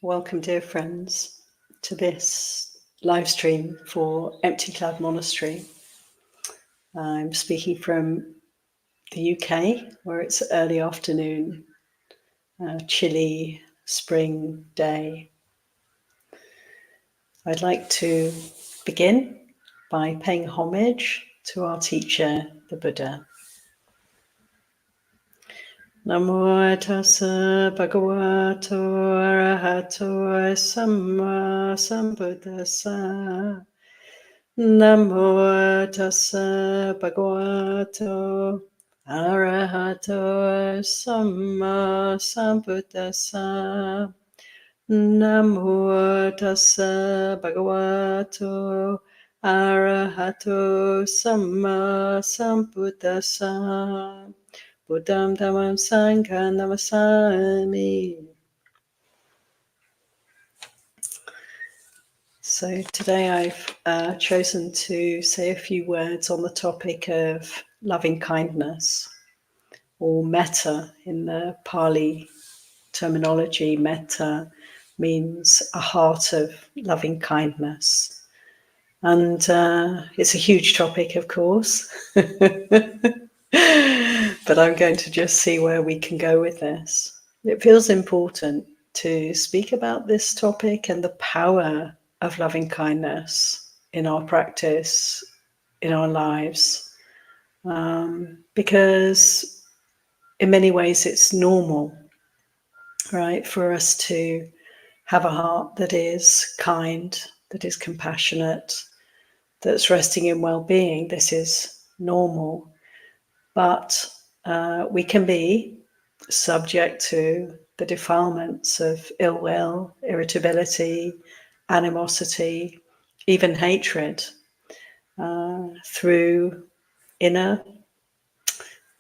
Welcome, dear friends, to this live stream for Empty Cloud Monastery. I'm speaking from the UK, where it's early afternoon, a chilly spring day. I'd like to begin by paying homage to our teacher, the Buddha. Namo tassa bhagavato arahato samma sambuddhassa. Namo tassa bhagavato arahato samma sambuddhassa. Namo tassa bhagavato arahato samma sambuddhassa. Buddham dhammam sangham namasami. So today I've chosen to say a few words on the topic of loving kindness, or metta in the Pali terminology. Metta means a heart of loving kindness. And it's a huge topic, of course. But I'm going to just see where we can go with this. It feels important to speak about this topic and the power of loving kindness in our practice, in our lives, because in many ways it's normal, right, for us to have a heart that is kind, that is compassionate, that's resting in well-being. This is normal. But we can be subject to the defilements of ill will, irritability, animosity, even hatred through inner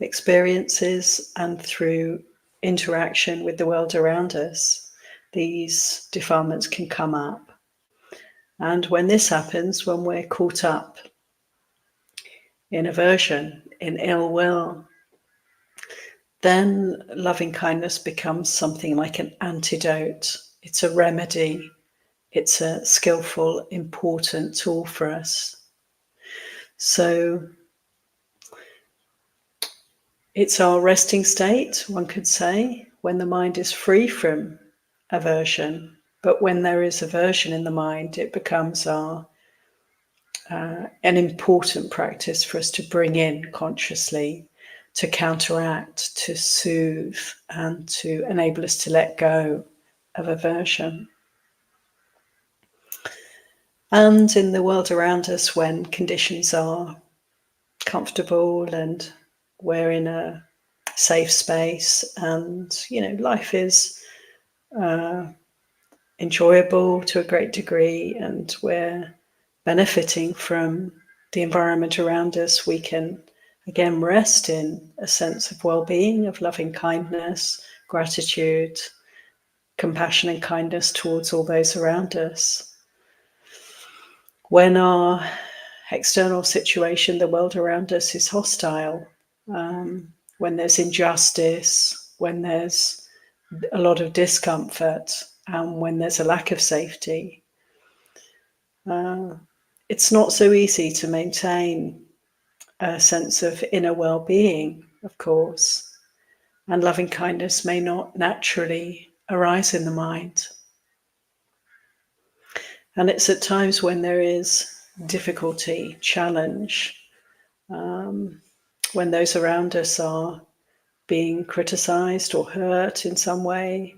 experiences and through interaction with the world around us. These defilements can come up. And when this happens, when we're caught up in aversion, in ill will, then loving kindness becomes something like an antidote. It's a remedy. It's a skillful, important tool for us. So it's our resting state, one could say, when the mind is free from aversion. But when there is aversion in the mind, it becomes an important practice for us to bring in consciously, to counteract, to soothe, and to enable us to let go of aversion. And in the world around us, when conditions are comfortable and we're in a safe space and, life is enjoyable to a great degree and we're benefiting from the environment around us, we can again rest in a sense of well-being, of loving kindness, gratitude, compassion and kindness towards all those around us. When our external situation, the world around us, is hostile, when there's injustice, when there's a lot of discomfort, and when there's a lack of safety, it's not so easy to maintain a sense of inner well-being, of course, and loving kindness may not naturally arise in the mind. And it's at times when there is difficulty, challenge, when those around us are being criticized or hurt in some way,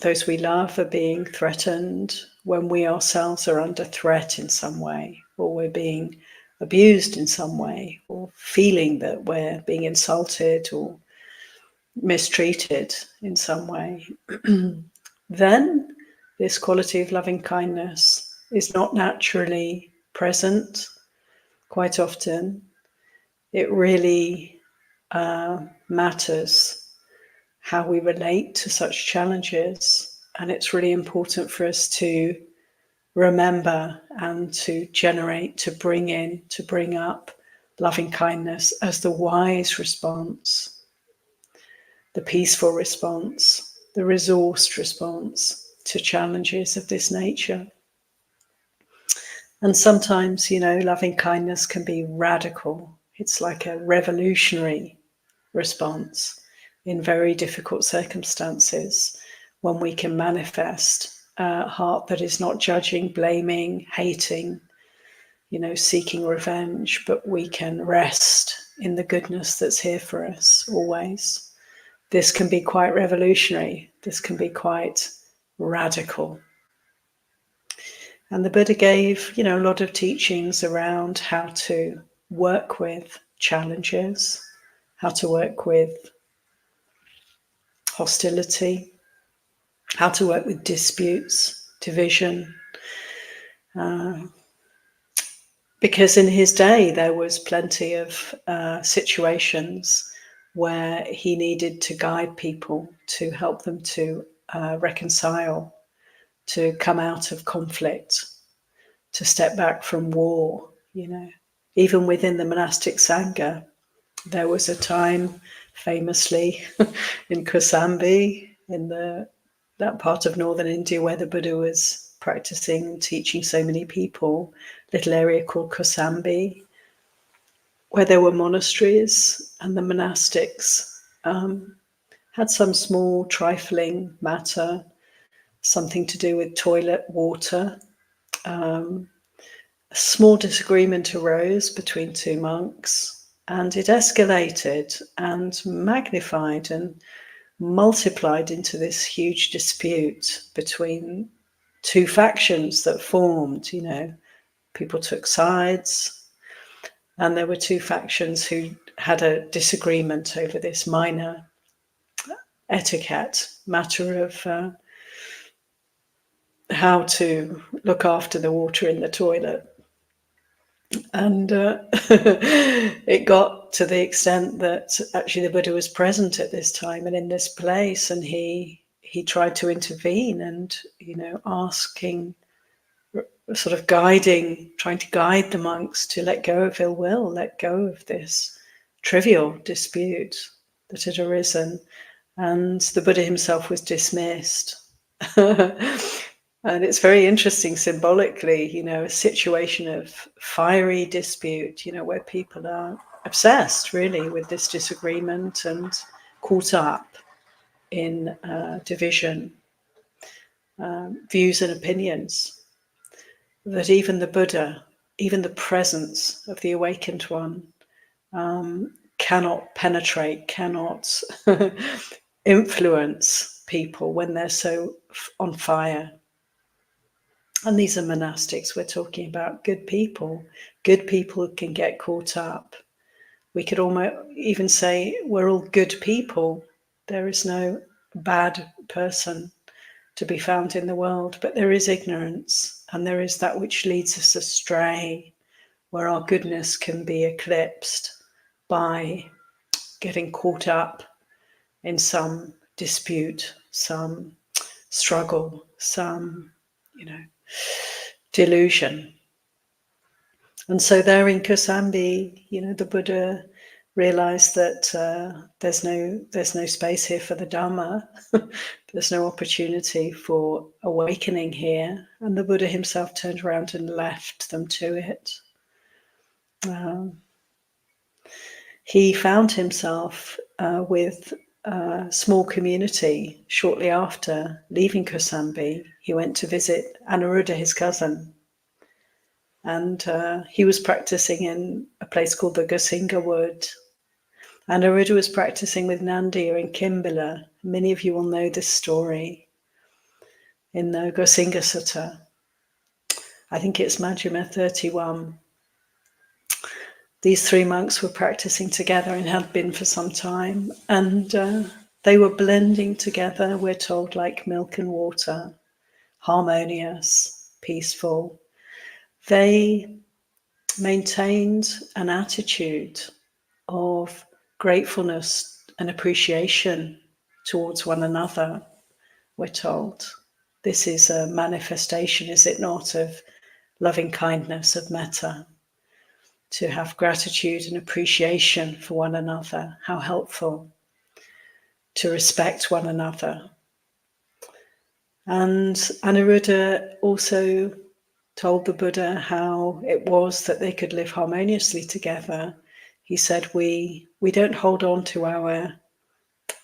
those we love are being threatened, when we ourselves are under threat in some way, or we're being abused in some way, or feeling that we're being insulted or mistreated in some way, then this quality of loving kindness is not naturally present quite often. It really matters how we relate to such challenges, and it's really important for us to remember and to generate, to bring up loving kindness as the wise response, the peaceful response, the resourced response, to challenges of this nature. And sometimes, loving kindness can be radical. It's like a revolutionary response in very difficult circumstances, when we can manifest a heart that is not judging, blaming, hating, seeking revenge, but we can rest in the goodness that's here for us always. This can be quite revolutionary. This can be quite radical. And the Buddha gave, a lot of teachings around how to work with challenges, how to work with hostility, how to work with disputes, division. Because in his day, there was plenty of situations where he needed to guide people, to help them to reconcile, to come out of conflict, to step back from war. Even within the monastic Sangha, there was a time, famously, in Kosambi, in that part of northern India where the Buddha was practicing, teaching so many people, little area called Kosambi, where there were monasteries, and the monastics had some small trifling matter, something to do with toilet water. A small disagreement arose between two monks, and it escalated and magnified and multiplied into this huge dispute between two factions that formed. People took sides, and there were two factions who had a disagreement over this minor etiquette matter of how to look after the water in the toilet. And it got to the extent that actually the Buddha was present at this time and in this place, and he tried to intervene and, asking, sort of trying to guide the monks to let go of ill will, let go of this trivial dispute that had arisen. And the Buddha himself was dismissed. And it's very interesting symbolically, a situation of fiery dispute, where people are obsessed really with this disagreement and caught up in division, views and opinions, that even the Buddha, even the presence of the awakened one, cannot penetrate, cannot influence people when they're so on fire. And these are monastics. We're talking about good people. Good people can get caught up. We could almost even say we're all good people. There is no bad person to be found in the world, but there is ignorance, and there is that which leads us astray, where our goodness can be eclipsed by getting caught up in some dispute, some struggle, some, delusion. And so there in Kosambi, the Buddha realized that there's no space here for the Dhamma. There's no opportunity for awakening here. And the Buddha himself turned around and left them to it. He found himself with a small community shortly after leaving Kosambi. He went to visit Anuruddha, his cousin, and he was practicing in a place called the Gosinga Wood. Anuruddha was practicing with Nandiya in Kimbala. Many of you will know this story in the Gosinga Sutta. I think it's Majjhima 31. These three monks were practicing together and had been for some time, and they were blending together, we're told, like milk and water, harmonious, peaceful. They maintained an attitude of gratefulness and appreciation towards one another, we're told. This is a manifestation, is it not, of loving kindness, of metta. To have gratitude and appreciation for one another, how helpful. To respect one another. And Anuruddha also told the Buddha how it was that they could live harmoniously together. He said, we don't hold on to our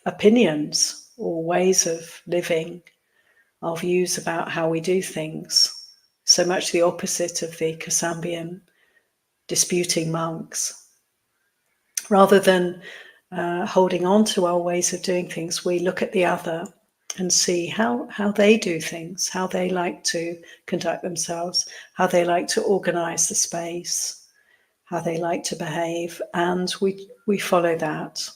opinions or ways of living, our views about how we do things. So much the opposite of the Kasambian disputing monks. Rather than holding on to our ways of doing things, we look at the other and see how they do things, how they like to conduct themselves, how they like to organize the space, how they like to behave, and we follow that.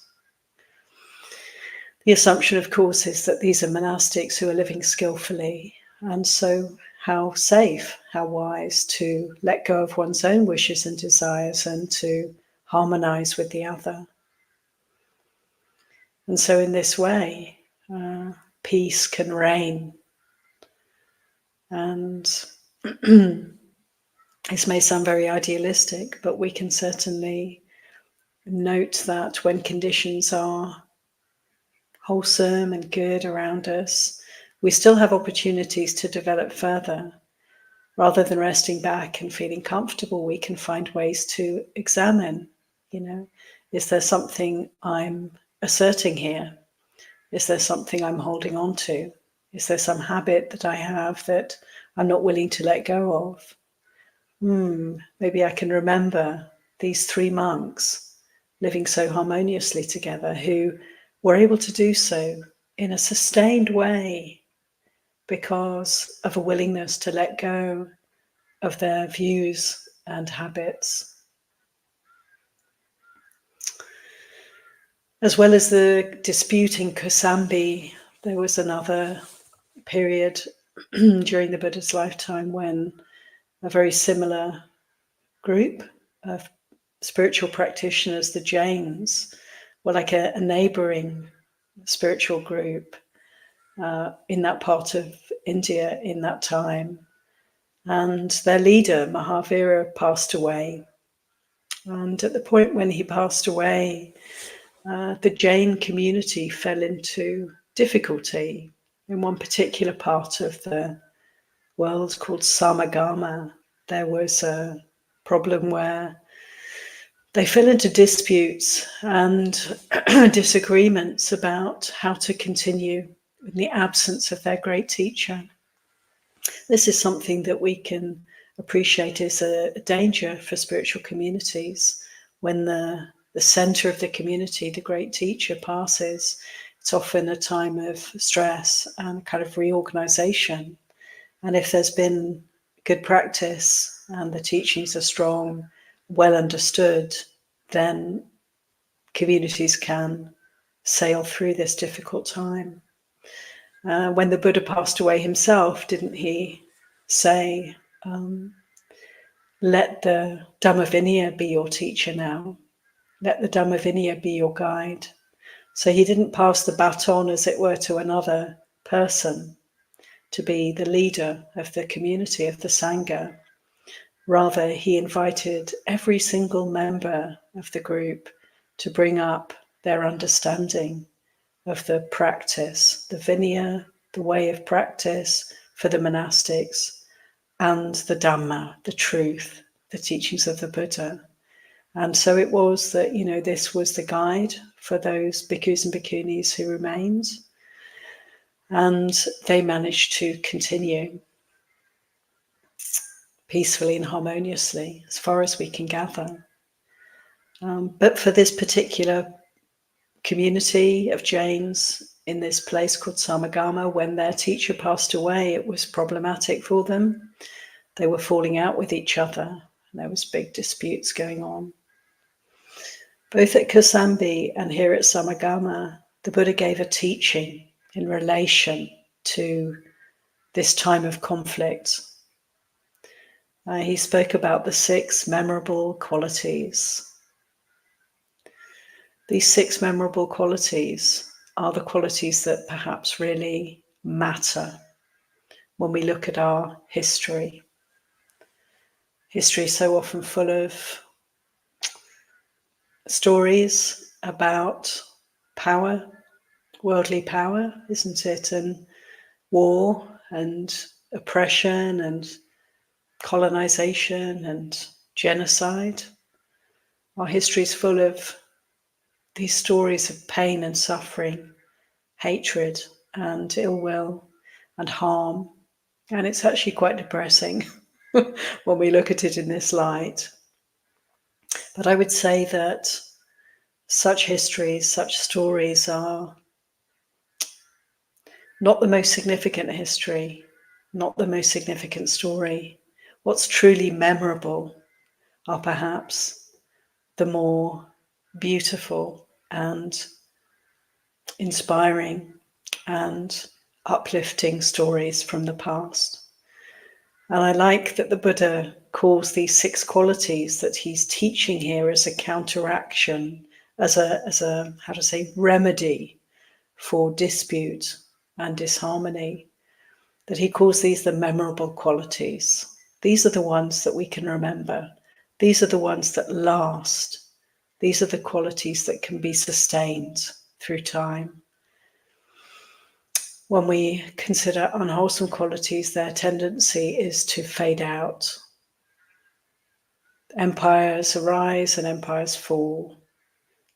The assumption, of course, is that these are monastics who are living skillfully, and so how safe, how wise to let go of one's own wishes and desires and to harmonize with the other. And so in this way, peace can reign. And this may sound very idealistic, but we can certainly note that when conditions are wholesome and good around us, we still have opportunities to develop further. Rather than resting back and feeling comfortable, we can find ways to examine, is there something I'm asserting here? Is there something I'm holding on to? Is there some habit that I have that I'm not willing to let go of? Maybe I can remember these 3 monks living so harmoniously together who were able to do so in a sustained way because of a willingness to let go of their views and habits. As well as the disputing Kosambi, there was another period during the Buddha's lifetime when a very similar group of spiritual practitioners, the Jains, were like a neighboring spiritual group in that part of India in that time. And their leader, Mahavira, passed away. And at the point when he passed away, the Jain community fell into difficulty in one particular part of the world called Samagama. There was a problem where they fell into disputes and disagreements about how to continue in the absence of their great teacher. This is something that we can appreciate as a danger for spiritual communities. When the center of the community, the great teacher, passes, it's often a time of stress and kind of reorganization. And if there's been good practice and the teachings are strong, well understood, then communities can sail through this difficult time. When the Buddha passed away himself, didn't he say, let the Dhammavinaya be your teacher now. Let the Dhammavinaya be your guide. So he didn't pass the baton, as it were, to another person to be the leader of the community, of the Sangha. Rather, he invited every single member of the group to bring up their understanding of the practice, the Vinaya, the way of practice for the monastics, and the Dhamma, the truth, the teachings of the Buddha. And so it was that, this was the guide for those bhikkhus and bhikkhunis who remained. And they managed to continue peacefully and harmoniously, as far as we can gather. But for this particular community of Jains in this place called Samagama, when their teacher passed away, it was problematic for them. They were falling out with each other. There was big disputes going on. Both at Kosambi and here at Samagama, the Buddha gave a teaching in relation to this time of conflict. He spoke about the 6 memorable qualities. These 6 memorable qualities are the qualities that perhaps really matter when we look at our history. History is so often full of stories about power, worldly power, isn't it? And war and oppression and colonization and genocide. Our history is full of these stories of pain and suffering, hatred and ill will and harm. And it's actually quite depressing when we look at it in this light. But I would say that such histories, such stories are not the most significant history, not the most significant story. What's truly memorable are perhaps the more beautiful and inspiring and uplifting stories from the past. And I like that the Buddha calls these 6 qualities that he's teaching here as a counteraction, as a how to say, remedy for dispute and disharmony, that he calls these the memorable qualities. These are the ones that we can remember. These are the ones that last. These are the qualities that can be sustained through time. When we consider unwholesome qualities, their tendency is to fade out. Empires arise and empires fall.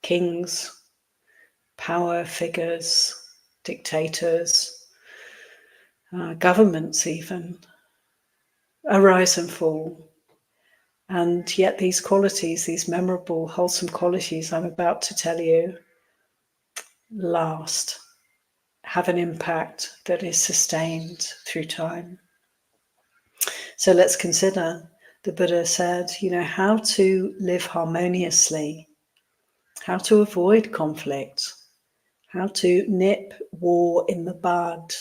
Kings, power figures, dictators, governments even, arise and fall. And yet these qualities, these memorable, wholesome qualities I'm about to tell you, last, have an impact that is sustained through time. So let's consider, the Buddha said, how to live harmoniously, how to avoid conflict, how to nip war in the bud,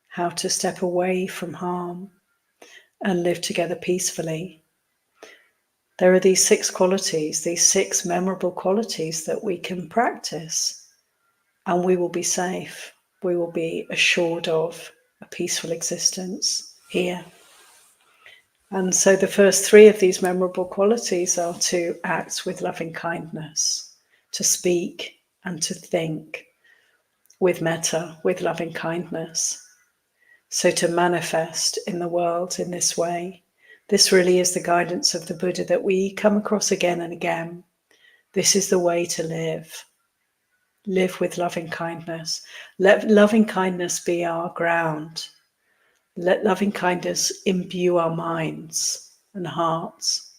how to step away from harm and live together peacefully. There are these 6 qualities, these 6 memorable qualities that we can practice, and we will be safe. We will be assured of a peaceful existence here. And so the first 3 of these memorable qualities are to act with loving kindness, to speak and to think with metta, with loving kindness. So to manifest in the world in this way. This really is the guidance of the Buddha that we come across again and again. This is the way to live. Live with loving kindness. Let loving kindness be our ground. Let loving kindness imbue our minds and hearts.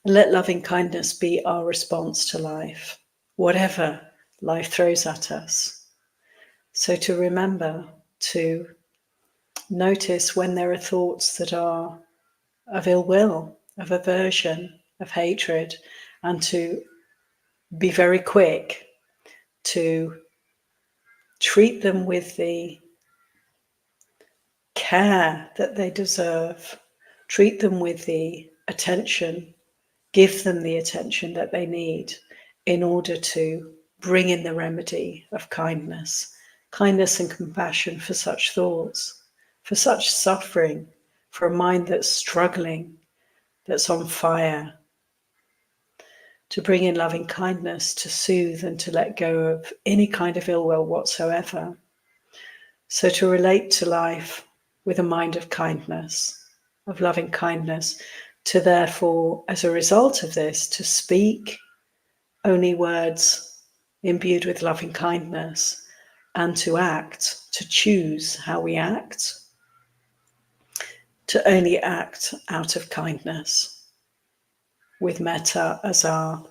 And let loving kindness be our response to life, whatever life throws at us. So to remember to notice when there are thoughts that are of ill will, of aversion, of hatred, and to be very quick to treat them with the care that they deserve, treat them with the attention, give them the attention that they need in order to bring in the remedy of kindness and compassion for such thoughts, for such suffering, for a mind that's struggling, that's on fire, to bring in loving kindness, to soothe and to let go of any kind of ill will whatsoever. So to relate to life with a mind of kindness, of loving kindness, to therefore, as a result of this, to speak only words imbued with loving kindness, and to act, to choose how we act, to only act out of kindness, with metta as our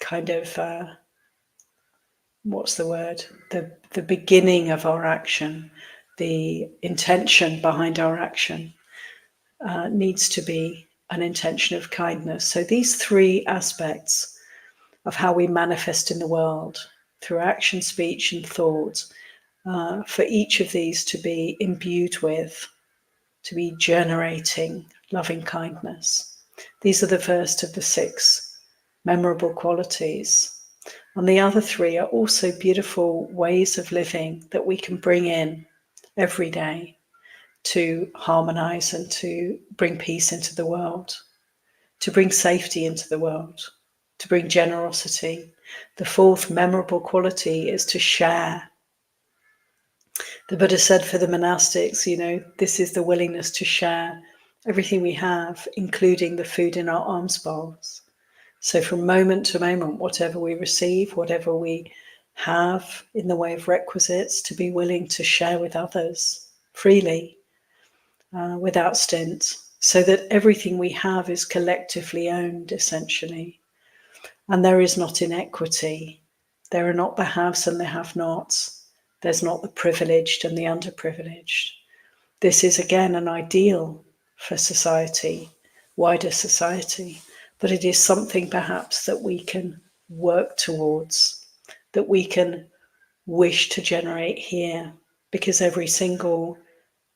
kind of the beginning of our action, the intention behind our action needs to be an intention of kindness. So these 3 aspects of how we manifest in the world, through action, speech and thought, for each of these to be imbued with, to be generating loving kindness. These are the first of the 6 memorable qualities. And the other 3 are also beautiful ways of living that we can bring in every day to harmonize and to bring peace into the world, to bring safety into the world, to bring generosity. The 4th memorable quality is to share. The Buddha said for the monastics, this is the willingness to share everything we have, including the food in our alms bowls. So from moment to moment, whatever we receive, whatever we have in the way of requisites, to be willing to share with others freely, without stint, so that everything we have is collectively owned, essentially. And there is not inequity. There are not the haves and the have-nots. There's not the privileged and the underprivileged. This is, again, an ideal for society, wider society, but it is something perhaps that we can work towards, that we can wish to generate here, because every single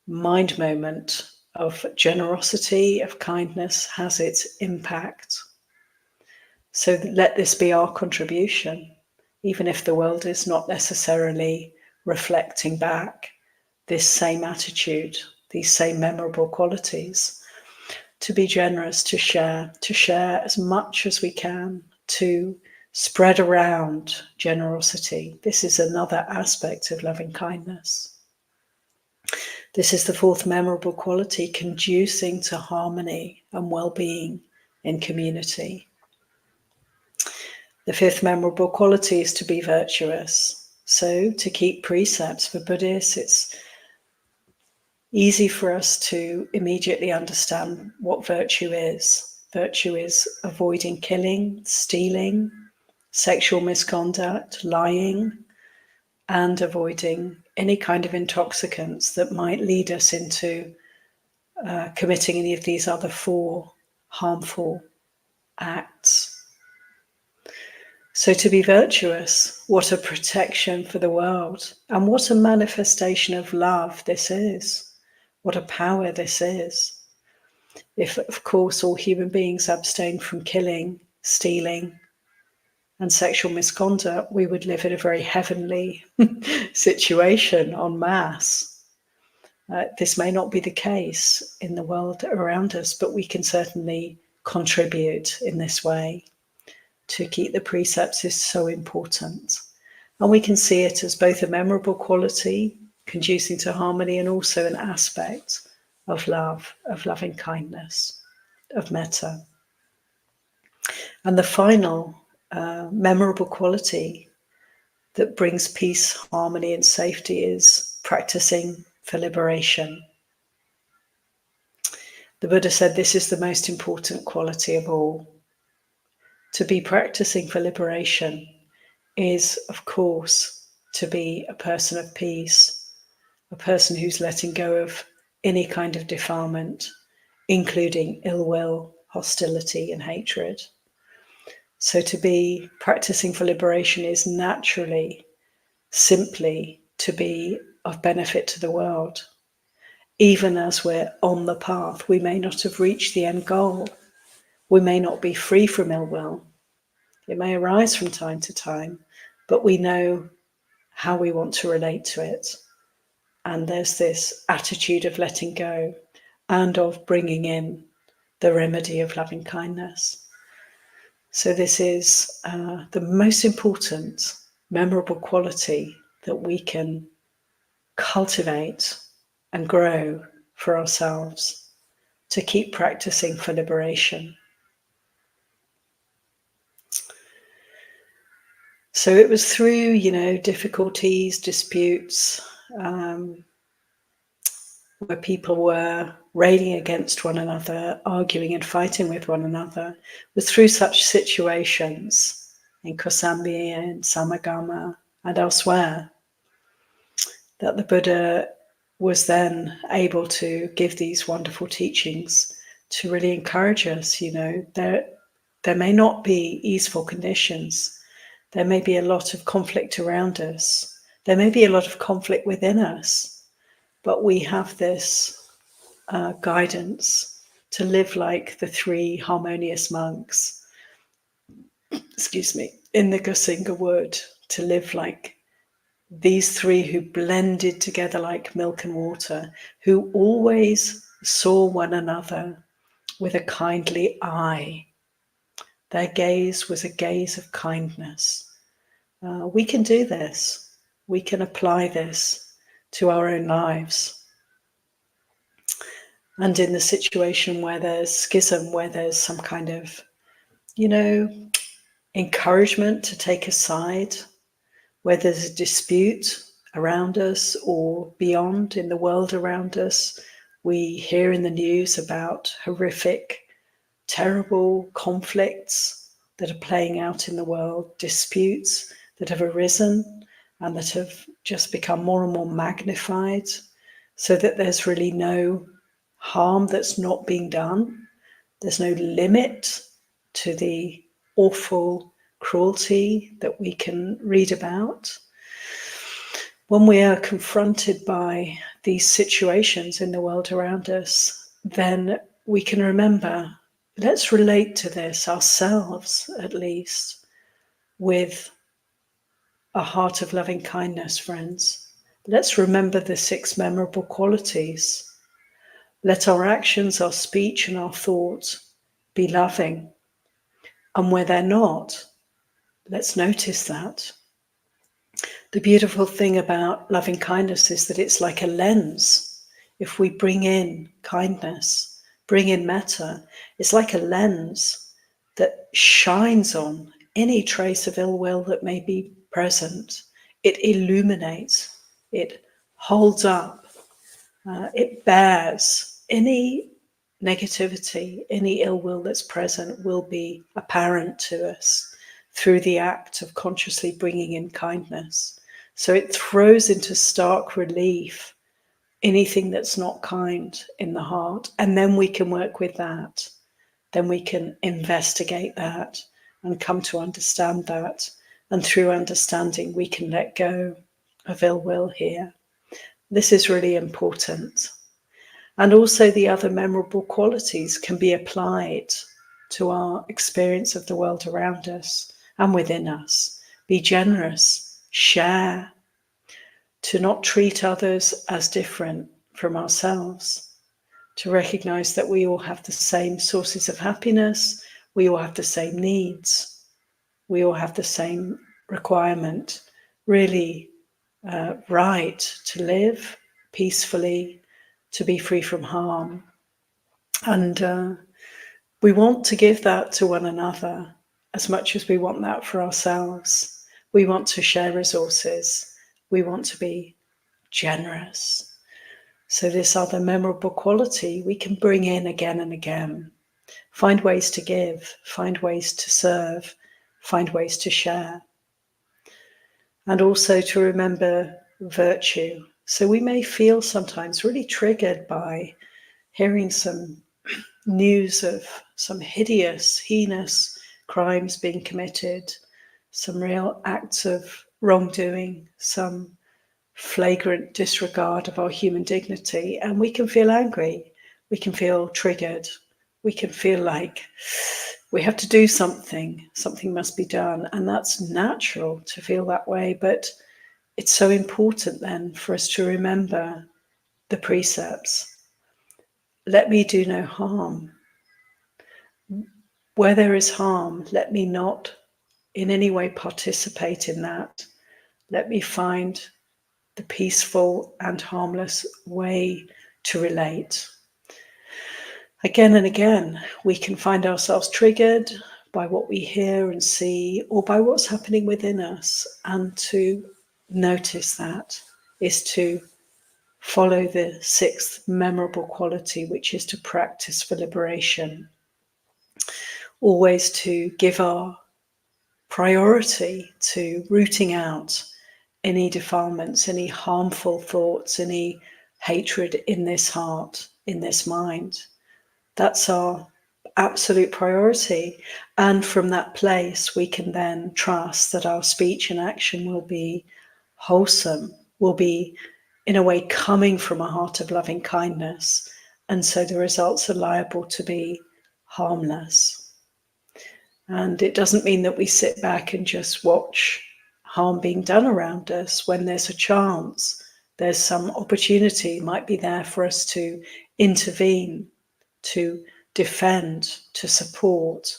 mind moment of generosity, of kindness, has its impact. So let this be our contribution, even if the world is not necessarily reflecting back this same attitude, these same memorable qualities. To be generous, to share as much as we can, to spread around generosity. This is another aspect of loving kindness. This is the fourth memorable quality, conducing to harmony and well-being in community. The fifth memorable quality is to be virtuous. So to keep precepts for Buddhists, it's easy for us to immediately understand what virtue is. Virtue is avoiding killing, stealing, sexual misconduct, lying, and avoiding any kind of intoxicants that might lead us into committing any of these other four harmful acts. So to be virtuous, what a protection for the world, and what a manifestation of love this is. What a power this is. If, of course, all human beings abstain from killing, stealing, and sexual misconduct, we would live in a very heavenly situation en masse. This may not be the case in the world around us, but we can certainly contribute in this way. To keep the precepts is so important. And we can see it as both a memorable quality, conducing to harmony, and also an aspect of love, of loving kindness, of metta. And the final memorable quality that brings peace, harmony, and safety is practicing for liberation. The Buddha said this is the most important quality of all. To be practicing for liberation is, of course, to be a person of peace, a person who's letting go of any kind of defilement, including ill will, hostility, and hatred. So to be practicing for liberation is naturally, simply to be of benefit to the world. Even as we're on the path, we may not have reached the end goal. We may not be free from ill will. It may arise from time to time, but we know how we want to relate to it. And there's this attitude of letting go and of bringing in the remedy of loving kindness. So this is the most important, memorable quality that we can cultivate and grow for ourselves, to keep practicing for liberation. So it was through, difficulties, disputes, where people were railing against one another, arguing and fighting with one another. It was through such situations in Kosambi and Samagama and elsewhere that the Buddha was then able to give these wonderful teachings to really encourage us. There may not be easeful conditions. There may be a lot of conflict around us. There may be a lot of conflict within us, but we have this guidance to live like the three harmonious monks, in the Gosinga wood, to live like these three who blended together like milk and water, who always saw one another with a kindly eye. Their gaze was a gaze of kindness. We can do this. We can apply this to our own lives. And in the situation where there's schism, where there's some kind of, encouragement to take a side, where there's a dispute around us or beyond in the world around us, we hear in the news about horrific, terrible conflicts that are playing out in the world, disputes that have arisen and that have just become more and more magnified, so that there's really no harm that's not being done. There's no limit to the awful cruelty that we can read about. When we are confronted by these situations in the world around us, then we can remember, let's relate to this ourselves, at least, with a heart of loving kindness, friends. Let's remember the 6 memorable qualities. Let our actions, our speech, and our thoughts be loving. And where they're not, let's notice that. The beautiful thing about loving kindness is that it's like a lens. If we bring in kindness, bring in metta, it's like a lens that shines on any trace of ill will that may be present. It illuminates, it holds up, it bears any negativity, any ill will that's present will be apparent to us through the act of consciously bringing in kindness. So it throws into stark relief anything that's not kind in the heart, and then we can work with that. Then we can investigate that and come to understand that. And through understanding, we can let go of ill will here. This is really important. And also the other memorable qualities can be applied to our experience of the world around us and within us. Be generous, share, to not treat others as different from ourselves, to recognize that we all have the same sources of happiness, we all have the same needs, we all have the same requirement, really right to live peacefully, to be free from harm. And we want to give that to one another as much as we want that for ourselves. We want to share resources. We want to be generous. So this other memorable quality we can bring in again and again. Find ways to give, find ways to serve, find ways to share. And also to remember virtue. So we may feel sometimes really triggered by hearing some news of some hideous, heinous crimes being committed, some real acts of wrongdoing, some flagrant disregard of our human dignity, and we can feel angry, we can feel triggered, we can feel like we have to do something must be done, and that's natural to feel that way. But it's so important then for us to remember the precepts. Let me do no harm. Where there is harm, let me not in any way participate in that. Let me find the peaceful and harmless way to relate. Again and again, we can find ourselves triggered by what we hear and see, or by what's happening within us. And to notice that is to follow the 6th memorable quality, which is to practice for liberation. Always to give our priority to rooting out any defilements, any harmful thoughts, any hatred in this heart, in this mind. That's our absolute priority. And from that place, we can then trust that our speech and action will be wholesome, will be in a way coming from a heart of loving kindness. And so the results are liable to be harmless. And it doesn't mean that we sit back and just watch harm being done around us. When there's a chance, there's some opportunity might be there for us to intervene, to defend, to support,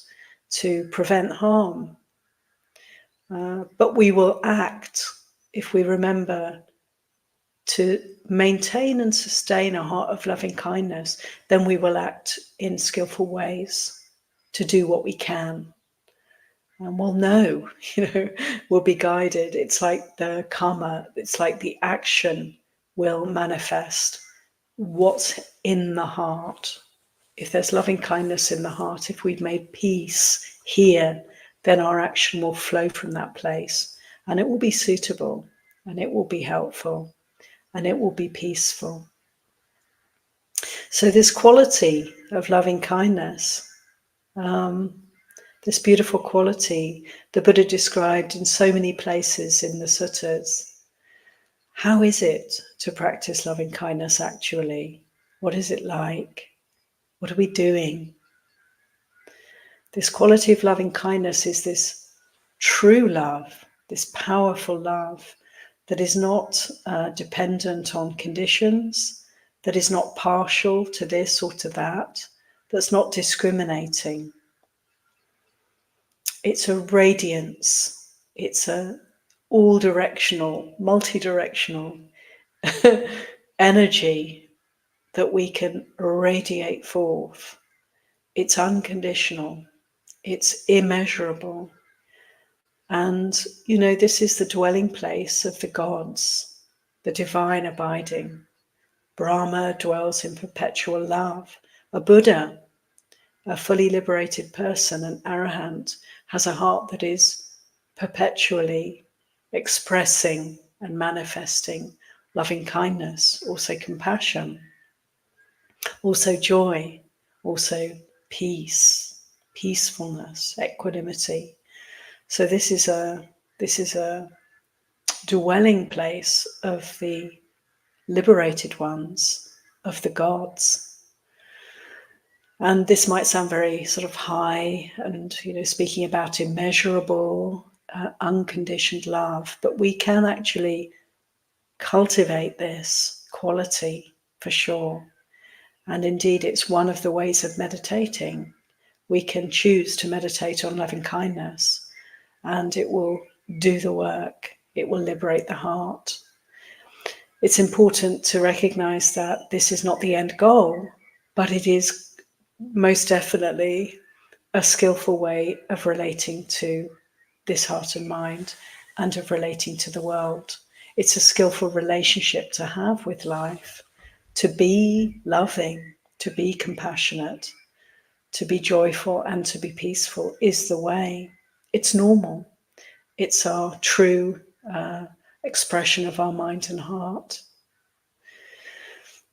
to prevent harm. But we will act if we remember to maintain and sustain a heart of loving kindness, then we will act in skillful ways to do what we can. And we'll know, we'll be guided. It's like the karma, it's like the action will manifest what's in the heart. If there's loving kindness in the heart, if we've made peace here, then our action will flow from that place, and it will be suitable, and it will be helpful, and it will be peaceful. So this quality of loving kindness, this beautiful quality the Buddha described in so many places in the suttas. How is it to practice loving kindness actually? What is it like? What are we doing? This quality of loving kindness is this true love, this powerful love that is not dependent on conditions, that is not partial to this or to that, that's not discriminating. It's a radiance, it's a all-directional, multi-directional energy that we can radiate forth. It's unconditional, it's immeasurable. And, this is the dwelling place of the gods, the divine abiding. Brahma dwells in perpetual love. A Buddha, a fully liberated person, an arahant, has a heart that is perpetually expressing and manifesting loving kindness, also compassion, also joy, also peace, peacefulness, equanimity. So this is a dwelling place of the liberated ones, of the gods. And this might sound very sort of high and, speaking about immeasurable, unconditioned love, but we can actually cultivate this quality for sure. And indeed, it's one of the ways of meditating. We can choose to meditate on loving kindness, and it will do the work. It will liberate the heart. It's important to recognize that this is not the end goal, but it is most definitely a skillful way of relating to this heart and mind and of relating to the world. It's a skillful relationship to have with life, to be loving, to be compassionate, to be joyful and to be peaceful is the way. It's normal. It's our true expression of our mind and heart.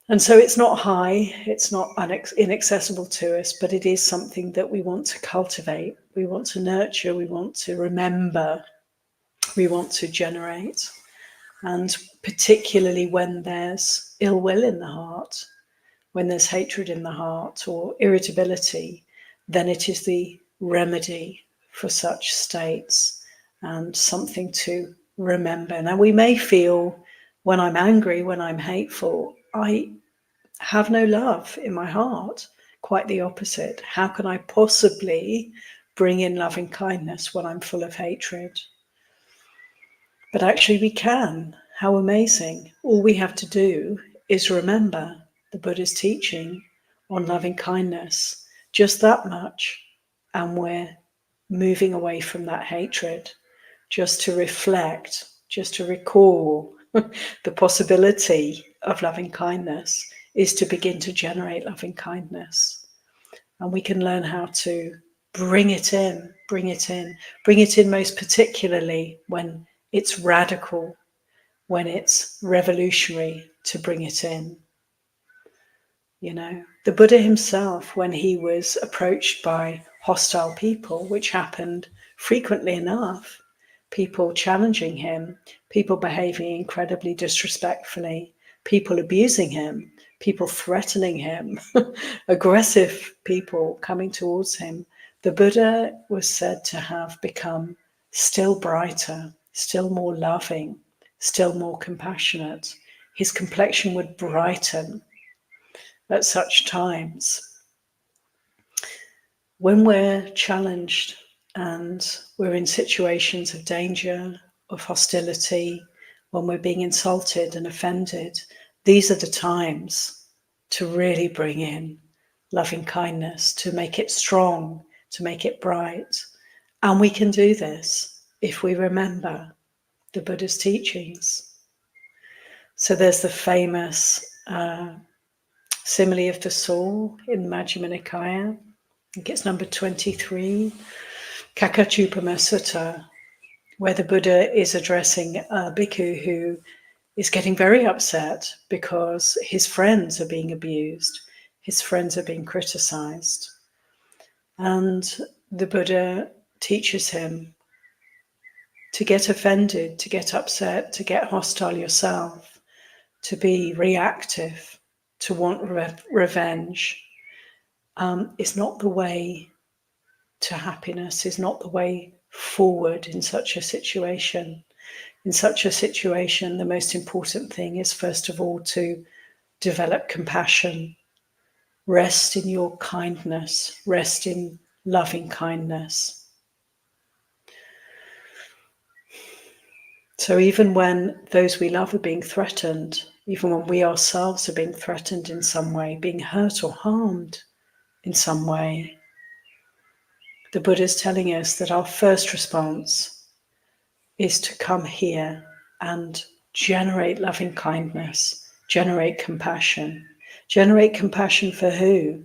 And so it's not high, it's not inaccessible to us, but it is something that we want to cultivate, we want to nurture, we want to remember, we want to generate. And particularly when there's ill will in the heart, when there's hatred in the heart or irritability, then it is the remedy for such states and something to remember. Now, we may feel when I'm angry, when I'm hateful, I have no love in my heart. Quite the opposite. How can I possibly bring in loving kindness when I'm full of hatred? But actually we can. How amazing. All we have to do is remember the Buddha's teaching on loving kindness, just that much, and we're moving away from that hatred, just to reflect, just to recall the possibility of loving kindness is to begin to generate loving kindness. And we can learn how to bring it in most particularly when it's radical, when it's revolutionary to bring it in. The Buddha himself, when he was approached by hostile people, which happened frequently enough, people challenging him, people behaving incredibly disrespectfully, people abusing him, people threatening him, aggressive people coming towards him, the Buddha was said to have become still brighter, still more loving, still more compassionate. His complexion would brighten at such times. When we're challenged and we're in situations of danger, of hostility, when we're being insulted and offended, these are the times to really bring in loving kindness, to make it strong, to make it bright. And we can do this if we remember the Buddha's teachings. So there's the famous simile of the saw in Majjhima Nikaya. I think it's number 23, Kakachupama Sutta, where the Buddha is addressing a bhikkhu who is getting very upset because his friends are being abused, his friends are being criticized. And the Buddha teaches him to get offended, to get upset, to get hostile yourself, to be reactive, to want revenge, is not the way to happiness, is not the way forward in such a situation. In such a situation, the most important thing is, first of all, to develop compassion, rest in your kindness, rest in loving kindness. So even when those we love are being threatened, even when we ourselves are being threatened in some way, being hurt or harmed in some way, the Buddha is telling us that our first response is to come here and generate loving kindness, generate compassion. Generate compassion for who?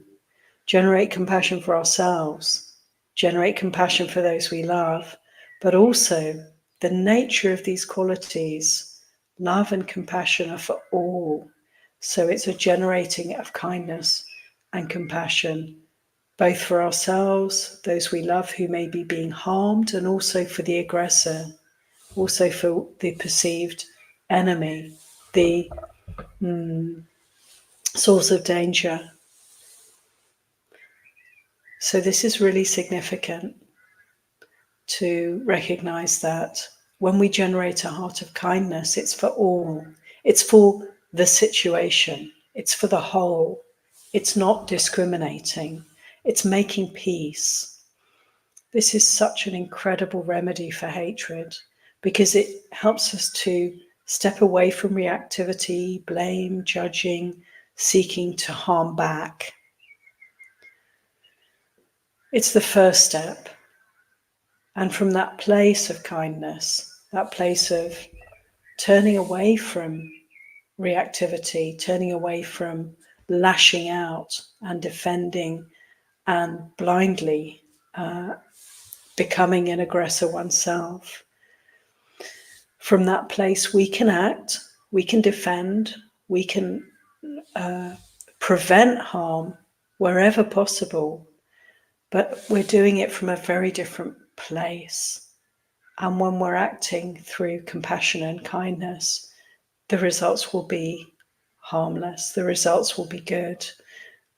Generate compassion for ourselves, generate compassion for those we love, but also the nature of these qualities, love and compassion, are for all. So it's a generating of kindness and compassion, both for ourselves, those we love who may be being harmed, and also for the aggressor, also for the perceived enemy, the source of danger. So this is really significant to recognize that when we generate a heart of kindness, it's for all. It's for the situation. It's for the whole. It's not discriminating. It's making peace. This is such an incredible remedy for hatred because it helps us to step away from reactivity, blame, judging, seeking to harm back. It's the first step. And from that place of kindness, that place of turning away from reactivity, turning away from lashing out and defending and blindly becoming an aggressor oneself, from that place we can act, we can defend, we can prevent harm wherever possible, but we're doing it from a very different place. And when we're acting through compassion and kindness, the results will be harmless. The results will be good.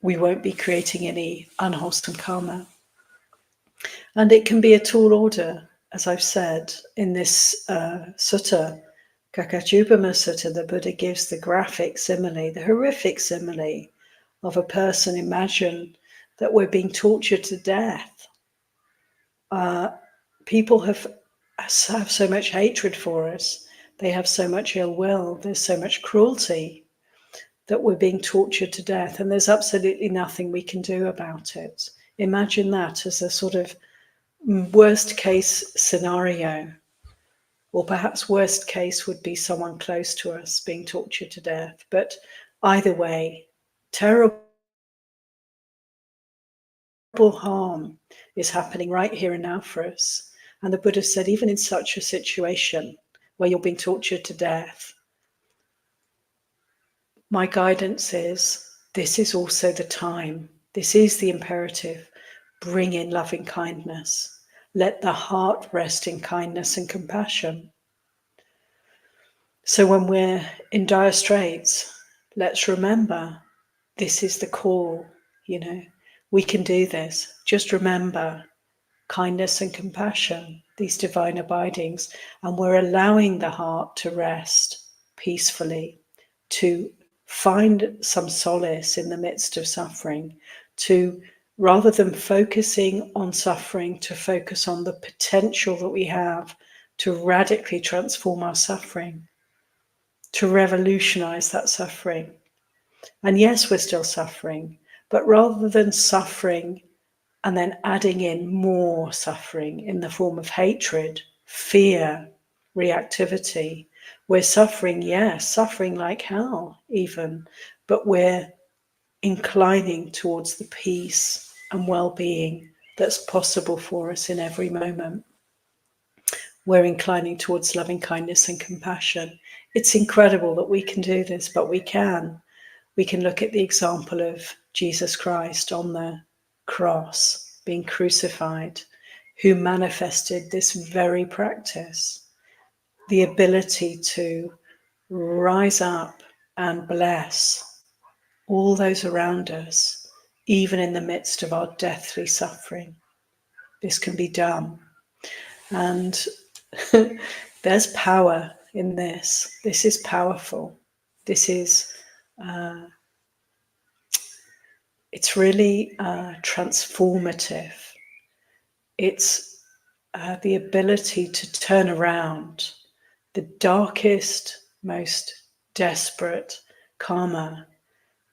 We won't be creating any unwholesome karma. And it can be a tall order, as I've said, in this sutta, Kakachupama Sutta, the Buddha gives the graphic simile, the horrific simile of a person. Imagine that we're being tortured to death. People have so much hatred for us. They have so much ill will. There's so much cruelty that we're being tortured to death, and there's absolutely nothing we can do about it. Imagine that as a sort of worst case scenario, or perhaps worst case would be someone close to us being tortured to death. But either way, terrible harm is happening right here and now for us. And the Buddha said, even in such a situation where you're being tortured to death, my guidance is, this is also the time. This is the imperative. Bring in loving kindness. Let the heart rest in kindness and compassion. So when we're in dire straits, let's remember this is the call, we can do this. Just remember kindness and compassion, these divine abidings, and we're allowing the heart to rest peacefully, to find some solace in the midst of suffering, to, rather than focusing on suffering, to focus on the potential that we have to radically transform our suffering. to revolutionize that suffering. And yes, we're still suffering, but rather than suffering and then adding in more suffering in the form of hatred, fear, reactivity, we're suffering, yes, suffering like hell even, but we're inclining towards the peace and well-being that's possible for us in every moment. We're inclining towards loving kindness and compassion. It's incredible that we can do this, but we can. We can look at the example of Jesus Christ on the cross, being crucified, who manifested this very practice, the ability to rise up and bless all those around us, even in the midst of our deathly suffering. This can be done. And there's power in this. This is powerful. This is, it's really transformative. It's the ability to turn around the darkest, most desperate karma,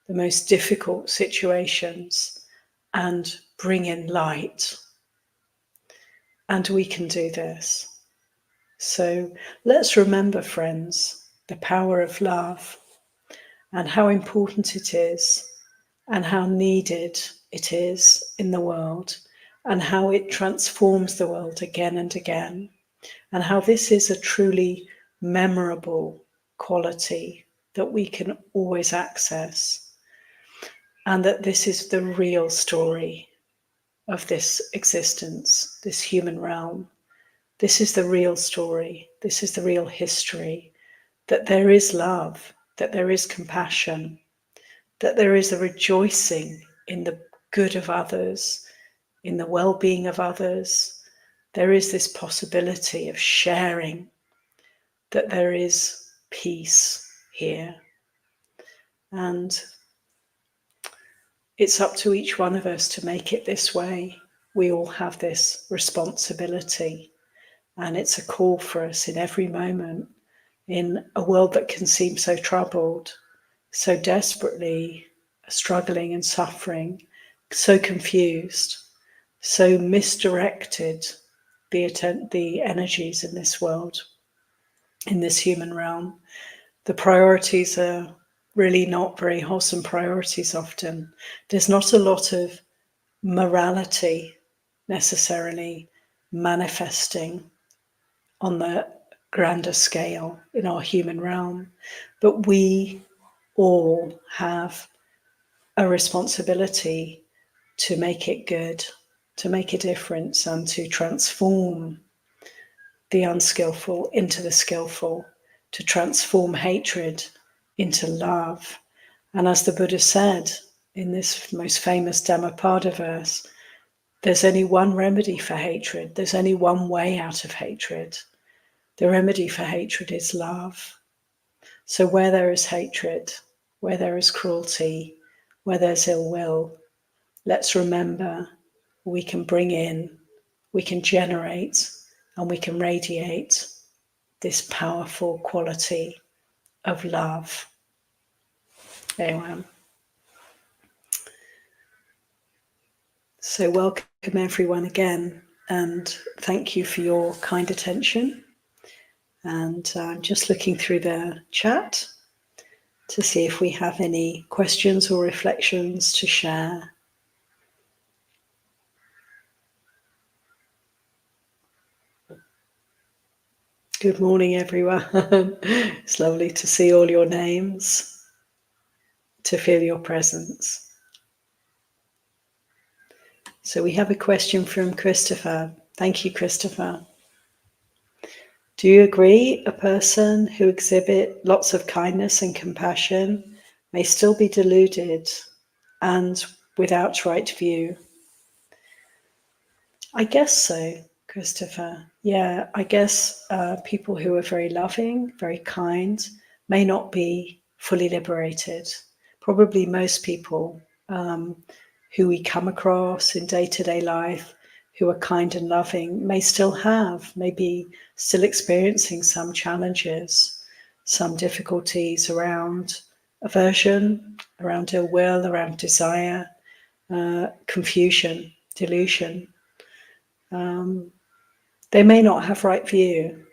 the most difficult situations, and bring in light. And we can do this. So let's remember, friends, the power of love and how important it is and how needed it is in the world and how it transforms the world again and again, and how this is a truly memorable quality that we can always access, and that this is the real story of this existence, this human realm. This is the real story. This is the real history, that there is love, that there is compassion, that there is a rejoicing in the good of others, in the well-being of others. There is this possibility of sharing, that there is peace here. And it's up to each one of us to make it this way. We all have this responsibility, and it's a call for us in every moment, in a world that can seem so troubled, so desperately struggling and suffering, so confused, so misdirected, the energies in this world, in this human realm. The priorities are really not very wholesome priorities often. There's not a lot of morality necessarily manifesting on the grander scale in our human realm, but we all have a responsibility to make it good, to make a difference, and to transform the unskillful into the skillful, to transform hatred into love. And as the Buddha said in this most famous Dhammapada verse, there's only one remedy for hatred. There's only one way out of hatred. The remedy for hatred is love. So where there is hatred, where there is cruelty, where there's ill will, let's remember we can bring in, we can generate, and we can radiate this powerful quality of love. Anyway, so welcome everyone again, and thank you for your kind attention. And I'm just looking through the chat to see if we have any questions or reflections to share. Good morning, everyone. It's lovely to see all your names, to feel your presence. So we have a question from Christopher. Thank you, Christopher. Do you agree a person who exhibits lots of kindness and compassion may still be deluded and without right view? I guess so, Christopher. Yeah, I guess people who are very loving, very kind, may not be fully liberated. Probably most people who we come across in day-to-day life who are kind and loving may still be still experiencing some challenges. some difficulties around aversion, around ill will, around desire, confusion, delusion. They may not have right view.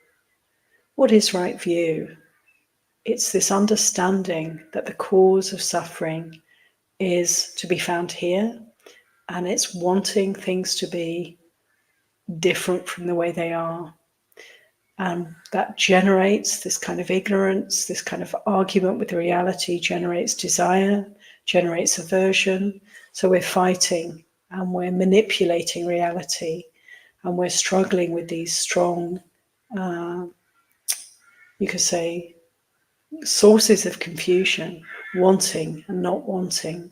What is right view? It's this understanding that the cause of suffering is to be found here, and it's wanting things to be different from the way they are. And that generates this kind of ignorance, this kind of argument with the reality, generates desire, generates aversion. So we're fighting and we're manipulating reality, and we're struggling with these strong, you could say, sources of confusion, wanting and not wanting.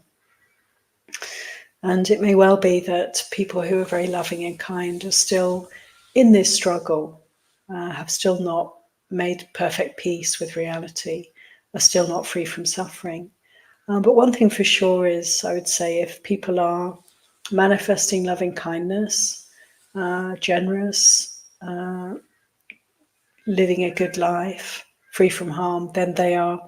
And it may well be that people who are very loving and kind are still in this struggle, have still not made perfect peace with reality, are still not free from suffering. But one thing for sure is, I would say, if people are manifesting loving kindness, generous, living a good life, free from harm, then they are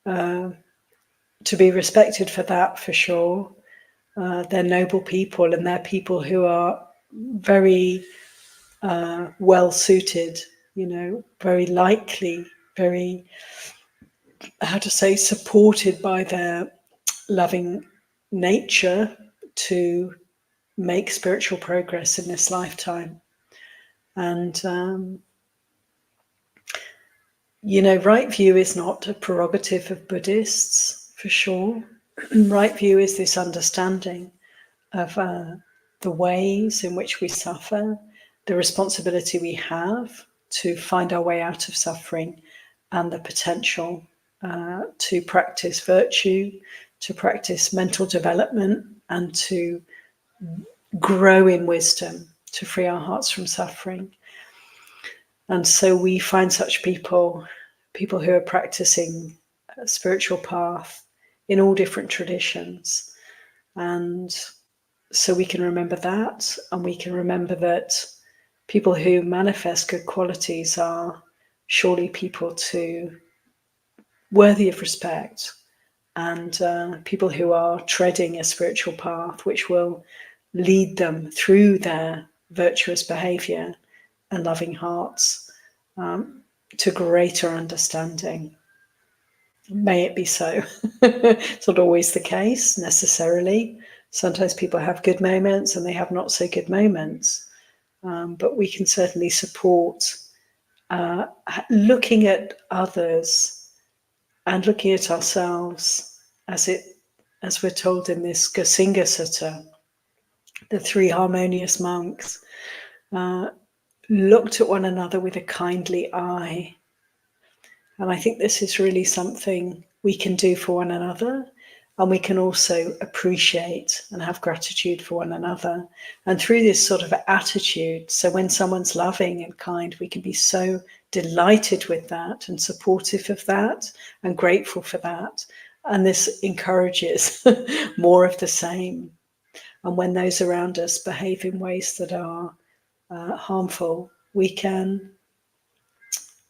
to be respected for that, for sure. They're noble people, and they're people who are very well suited, very likely, very, how to say, supported by their loving nature to make spiritual progress in this lifetime. And, right view is not a prerogative of Buddhists, for sure. Right view is this understanding of the ways in which we suffer, the responsibility we have to find our way out of suffering, and the potential to practice virtue, to practice mental development, and to grow in wisdom, to free our hearts from suffering. And so we find such people who are practicing a spiritual path in all different traditions. And so we can remember that, and we can remember that people who manifest good qualities are surely people worthy of respect, and people who are treading a spiritual path which will lead them through their virtuous behavior and loving hearts to greater understanding. May it be so. It's not always the case necessarily. Sometimes people have good moments and they have not so good moments. But we can certainly support looking at others and looking at ourselves, as we're told in this Gosinga Sutta. The three harmonious monks looked at one another with a kindly eye. And I think this is really something we can do for one another, and we can also appreciate and have gratitude for one another. And through this sort of attitude, so when someone's loving and kind, we can be so delighted with that and supportive of that and grateful for that. And this encourages more of the same. And when those around us behave in ways that are harmful, we can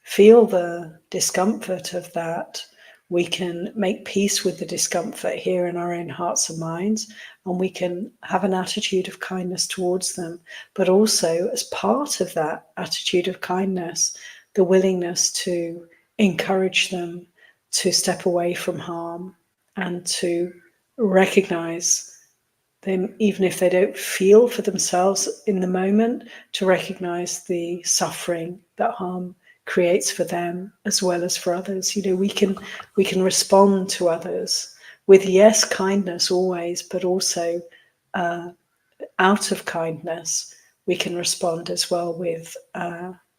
feel the discomfort of that. We can make peace with the discomfort here in our own hearts and minds, and we can have an attitude of kindness towards them. But also, as part of that attitude of kindness, the willingness to encourage them to step away from harm and to recognize them, even if they don't feel for themselves in the moment, to recognize the suffering that harm creates for them as well as for others. We can respond to others with, yes, kindness always, but also out of kindness we can respond as well with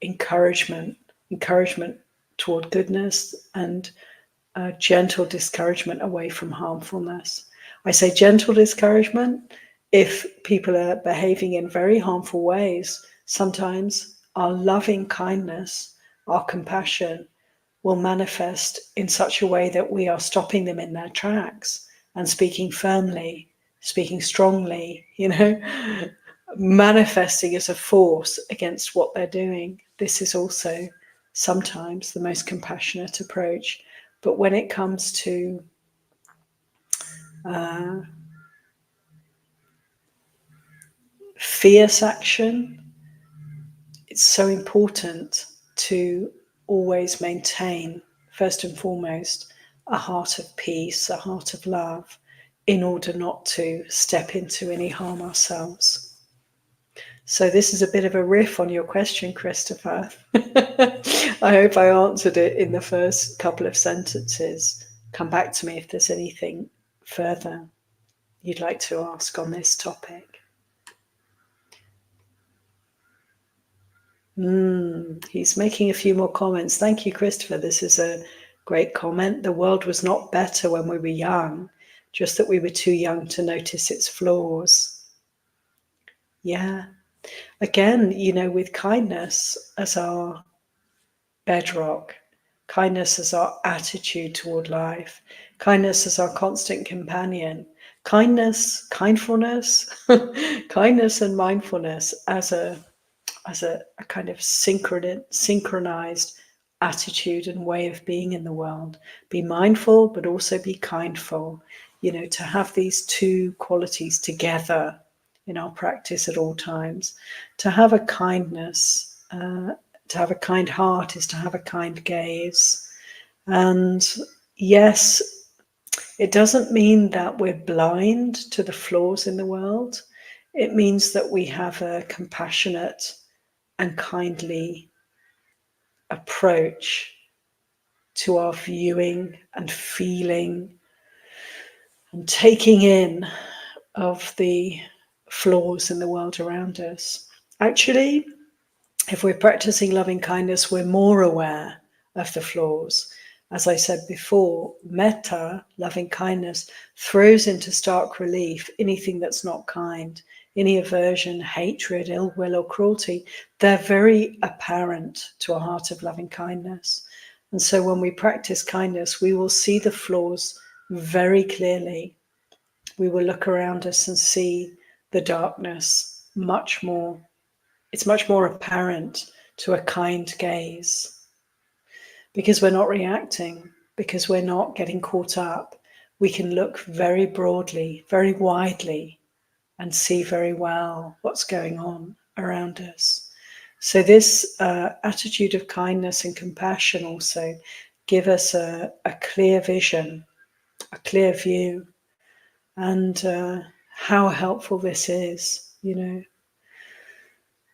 encouragement toward goodness, and gentle discouragement away from harmfulness. I say gentle discouragement if people are behaving in very harmful ways. Sometimes our loving kindness, our compassion will manifest in such a way that we are stopping them in their tracks and speaking firmly, speaking strongly, manifesting as a force against what they're doing. This is also sometimes the most compassionate approach. But when it comes to fierce action, it's so important to always maintain, first and foremost, a heart of peace, a heart of love, in order not to step into any harm ourselves. So this is a bit of a riff on your question, Christopher. I hope I answered it in the first couple of sentences. Come back to me if there's anything further you'd like to ask on this topic. He's making a few more comments. Thank you, Christopher. This is a great comment. The world was not better when we were young, just that we were too young to notice its flaws. Yeah. Again, with kindness as our bedrock, kindness as our attitude toward life, kindness as our constant companion, kindness, kindfulness, kindness and mindfulness as a kind of synchronized attitude and way of being in the world. Be mindful, but also be kindful. To have these two qualities together in our practice at all times. To have a kindness, to have a kind heart is to have a kind gaze. And yes, it doesn't mean that we're blind to the flaws in the world. It means that we have a compassionate and kindly approach to our viewing and feeling and taking in of the flaws in the world around us. Actually, if we're practicing loving kindness, we're more aware of the flaws. As I said before, metta, loving kindness, throws into stark relief anything that's not kind. Any aversion, hatred, ill will, or cruelty, they're very apparent to a heart of loving kindness. And so when we practice kindness, we will see the flaws very clearly. We will look around us and see the darkness much more. It's much more apparent to a kind gaze, because we're not reacting, because we're not getting caught up. We can look very broadly, very widely, and see very well what's going on around us. So this attitude of kindness and compassion also give us a clear vision, a clear view, and how helpful this is.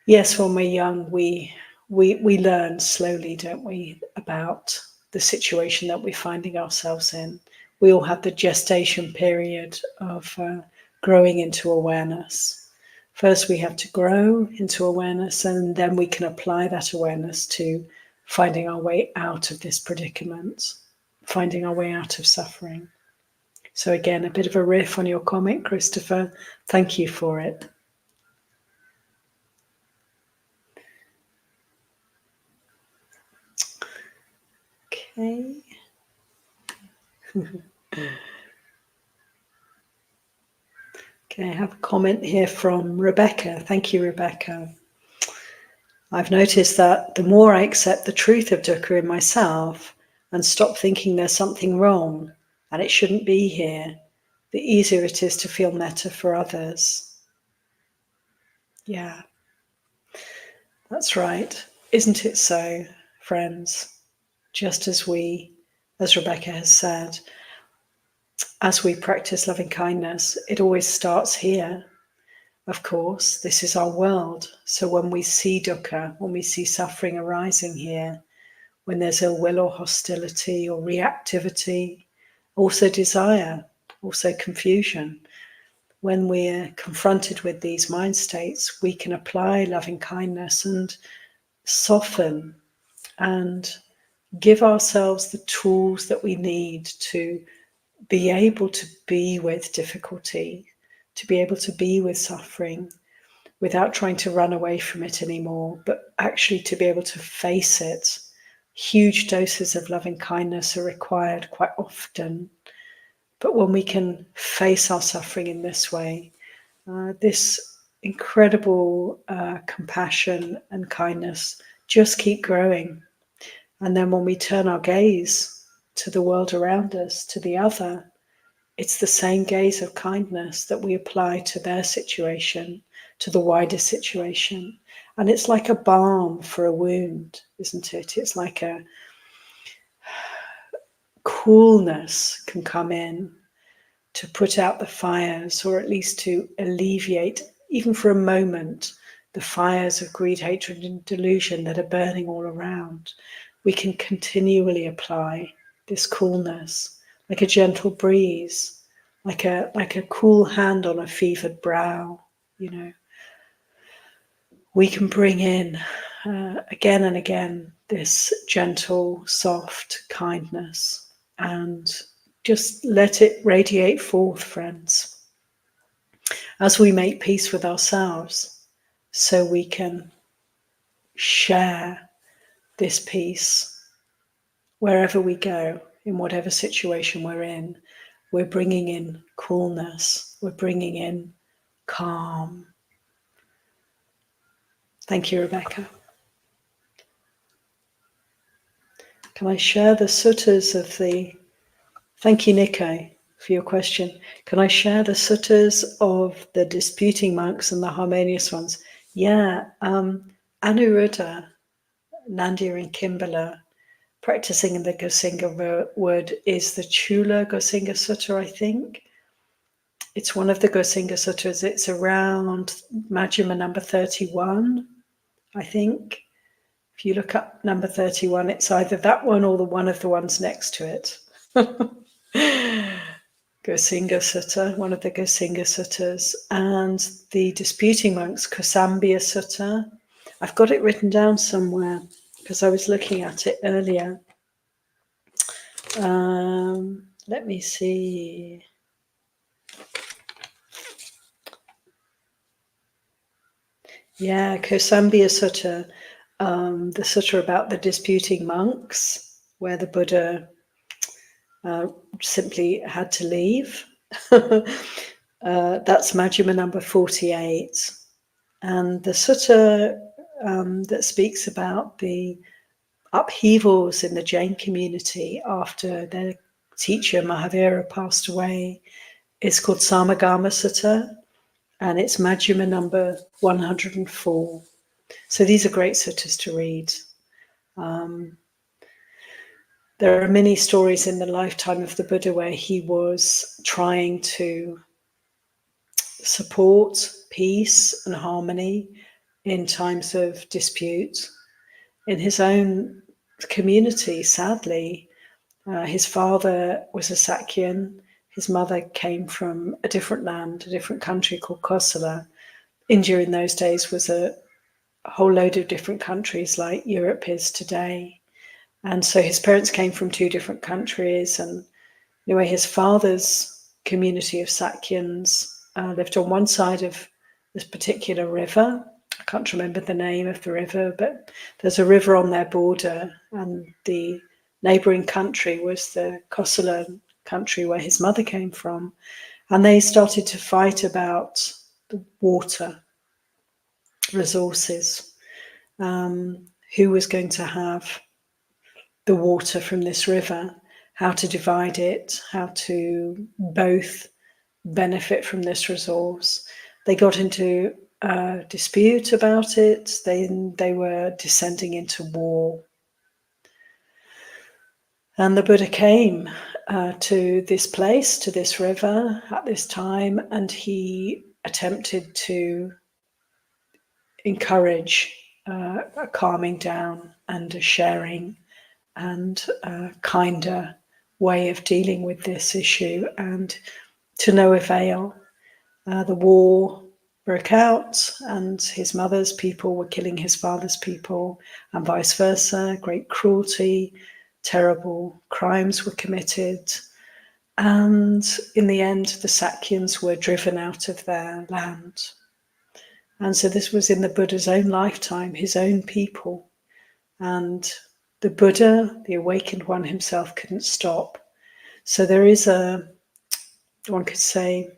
Yes, when we're young, we learn slowly, don't we, about the situation that we're finding ourselves in. We all have the gestation period of growing into awareness. First, we have to grow into awareness, and then we can apply that awareness to finding our way out of this predicament, finding our way out of suffering. So again, a bit of a riff on your comment, Christopher. Thank you for it. Okay. Okay, I have a comment here from Rebecca. Thank you, Rebecca. I've noticed that the more I accept the truth of dukkha in myself and stop thinking there's something wrong and it shouldn't be here, the easier it is to feel metta for others. Yeah, that's right. Isn't it so, friends? Just as Rebecca has said, as we practice loving kindness, it always starts here. Of course, this is our world. So when we see dukkha, when we see suffering arising here, when there's ill will or hostility or reactivity, also desire, also confusion, when we're confronted with these mind states, we can apply loving kindness and soften and give ourselves the tools that we need to be able to be with difficulty, to be able to be with suffering without trying to run away from it anymore, but actually to be able to face it. Huge doses of loving kindness are required quite often. But when we can face our suffering in this way, this incredible compassion and kindness just keep growing. And then when we turn our gaze to the world around us, to the other, it's the same gaze of kindness that we apply to their situation, to the wider situation. And it's like a balm for a wound, isn't it? It's like a coolness can come in to put out the fires, or at least to alleviate, even for a moment, the fires of greed, hatred, and delusion that are burning all around. We can continually apply this coolness, like a gentle breeze, like a cool hand on a fevered brow. We can bring in again and again this gentle, soft kindness, and just let it radiate forth, friends, as we make peace with ourselves, so we can share this peace wherever we go, in whatever situation we're in. We're bringing in coolness, we're bringing in calm. Thank you, Rebecca. Can I share the suttas of the... Thank you, Nico, for your question. Can I share the suttas of the disputing monks and the harmonious ones? Yeah, Anuruddha, Nandya and Kimbala, practicing in the Gosinga word, is the Chula Gosinga Sutta, I think. It's one of the Gosinga Suttas. It's around Majjhima number 31, I think. If you look up number 31, it's either that one or the one of the ones next to it. Gosinga Sutta, one of the Gosinga Suttas. And the disputing monks, Kosambia Sutta. I've got it written down somewhere because I was looking at it earlier. Let me see. Yeah, Kosambia Sutta, the sutta about the disputing monks, where the Buddha simply had to leave. That's Majjhima number 48. And the sutta that speaks about the upheavals in the Jain community after their teacher Mahavira passed away is called Samagama Sutta, and it's Majjhima number 104. So these are great suttas to read. There are many stories in the lifetime of the Buddha where he was trying to support peace and harmony in times of dispute. In his own community, sadly, his father was a Sakyan. His mother came from a different land, a different country called Kosala. India in those days was a whole load of different countries like Europe is today. And so his parents came from two different countries. And anyway, his father's community of Sakyans lived on one side of this particular river. I can't remember the name of the river, but there's a river on their border, and the neighboring country was the Kosala country where his mother came from. And they started to fight about the water resources. Who was going to have the water from this river, how to divide it, how to both benefit from this resource. They got into a dispute about it. They were descending into war. And the Buddha came to this place, to this river at this time, and he attempted to encourage a calming down and a sharing and a kinder way of dealing with this issue, and to no avail. The war broke out, and his mother's people were killing his father's people, and vice versa. Great cruelty, terrible crimes were committed, and in the end, the Sakyans were driven out of their land. And so this was in the Buddha's own lifetime, his own people. And the Buddha, the awakened one himself, couldn't stop. So there is one could say,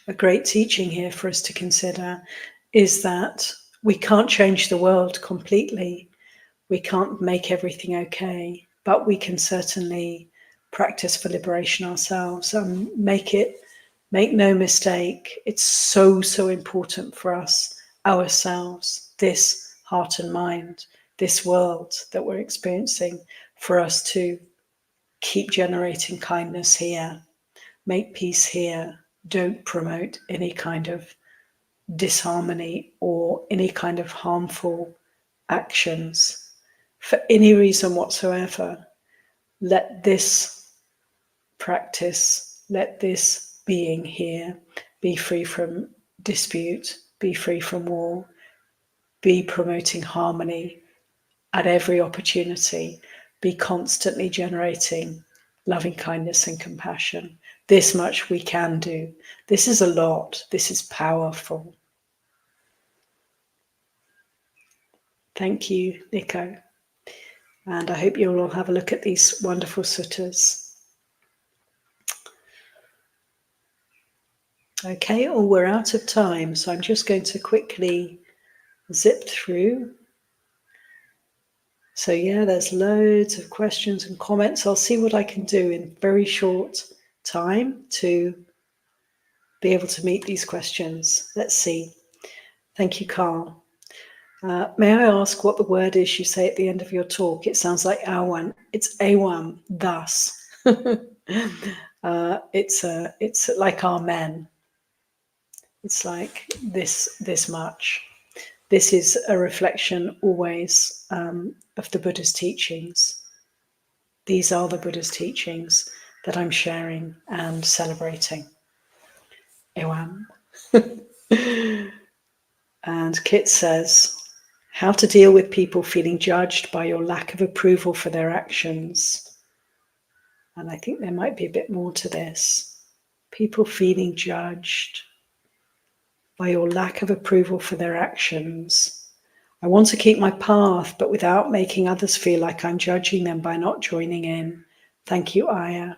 a great teaching here for us to consider, is that we can't change the world completely, We can't make everything okay, but we can certainly practice for liberation ourselves and make no mistake, it's so, so important for us, ourselves, this heart and mind, this world that we're experiencing, for us to keep generating kindness here, make peace here, don't promote any kind of disharmony or any kind of harmful actions for any reason whatsoever. Let this practice, let this being here be free from dispute, be free from war, be promoting harmony at every opportunity, be constantly generating loving kindness and compassion. This much we can do. This is a lot. This is powerful. Thank you, Nico. And I hope you'll all have a look at these wonderful suttas. Okay, we're out of time, so I'm just going to quickly zip through. So yeah, there's loads of questions and comments. I'll see what I can do in very short time to be able to meet these questions. Let's see. Thank you, Carl. May I ask what the word is you say at the end of your talk? It sounds like awan. It's awan, thus. It's like amen. It's like this much. This is a reflection always of the Buddha's teachings. These are the Buddha's teachings that I'm sharing and celebrating. Ewam. And Kit says, how to deal with people feeling judged by your lack of approval for their actions. And I think there might be a bit more to this. People feeling judged by your lack of approval for their actions. I want to keep my path, but without making others feel like I'm judging them by not joining in. Thank you, Ayya.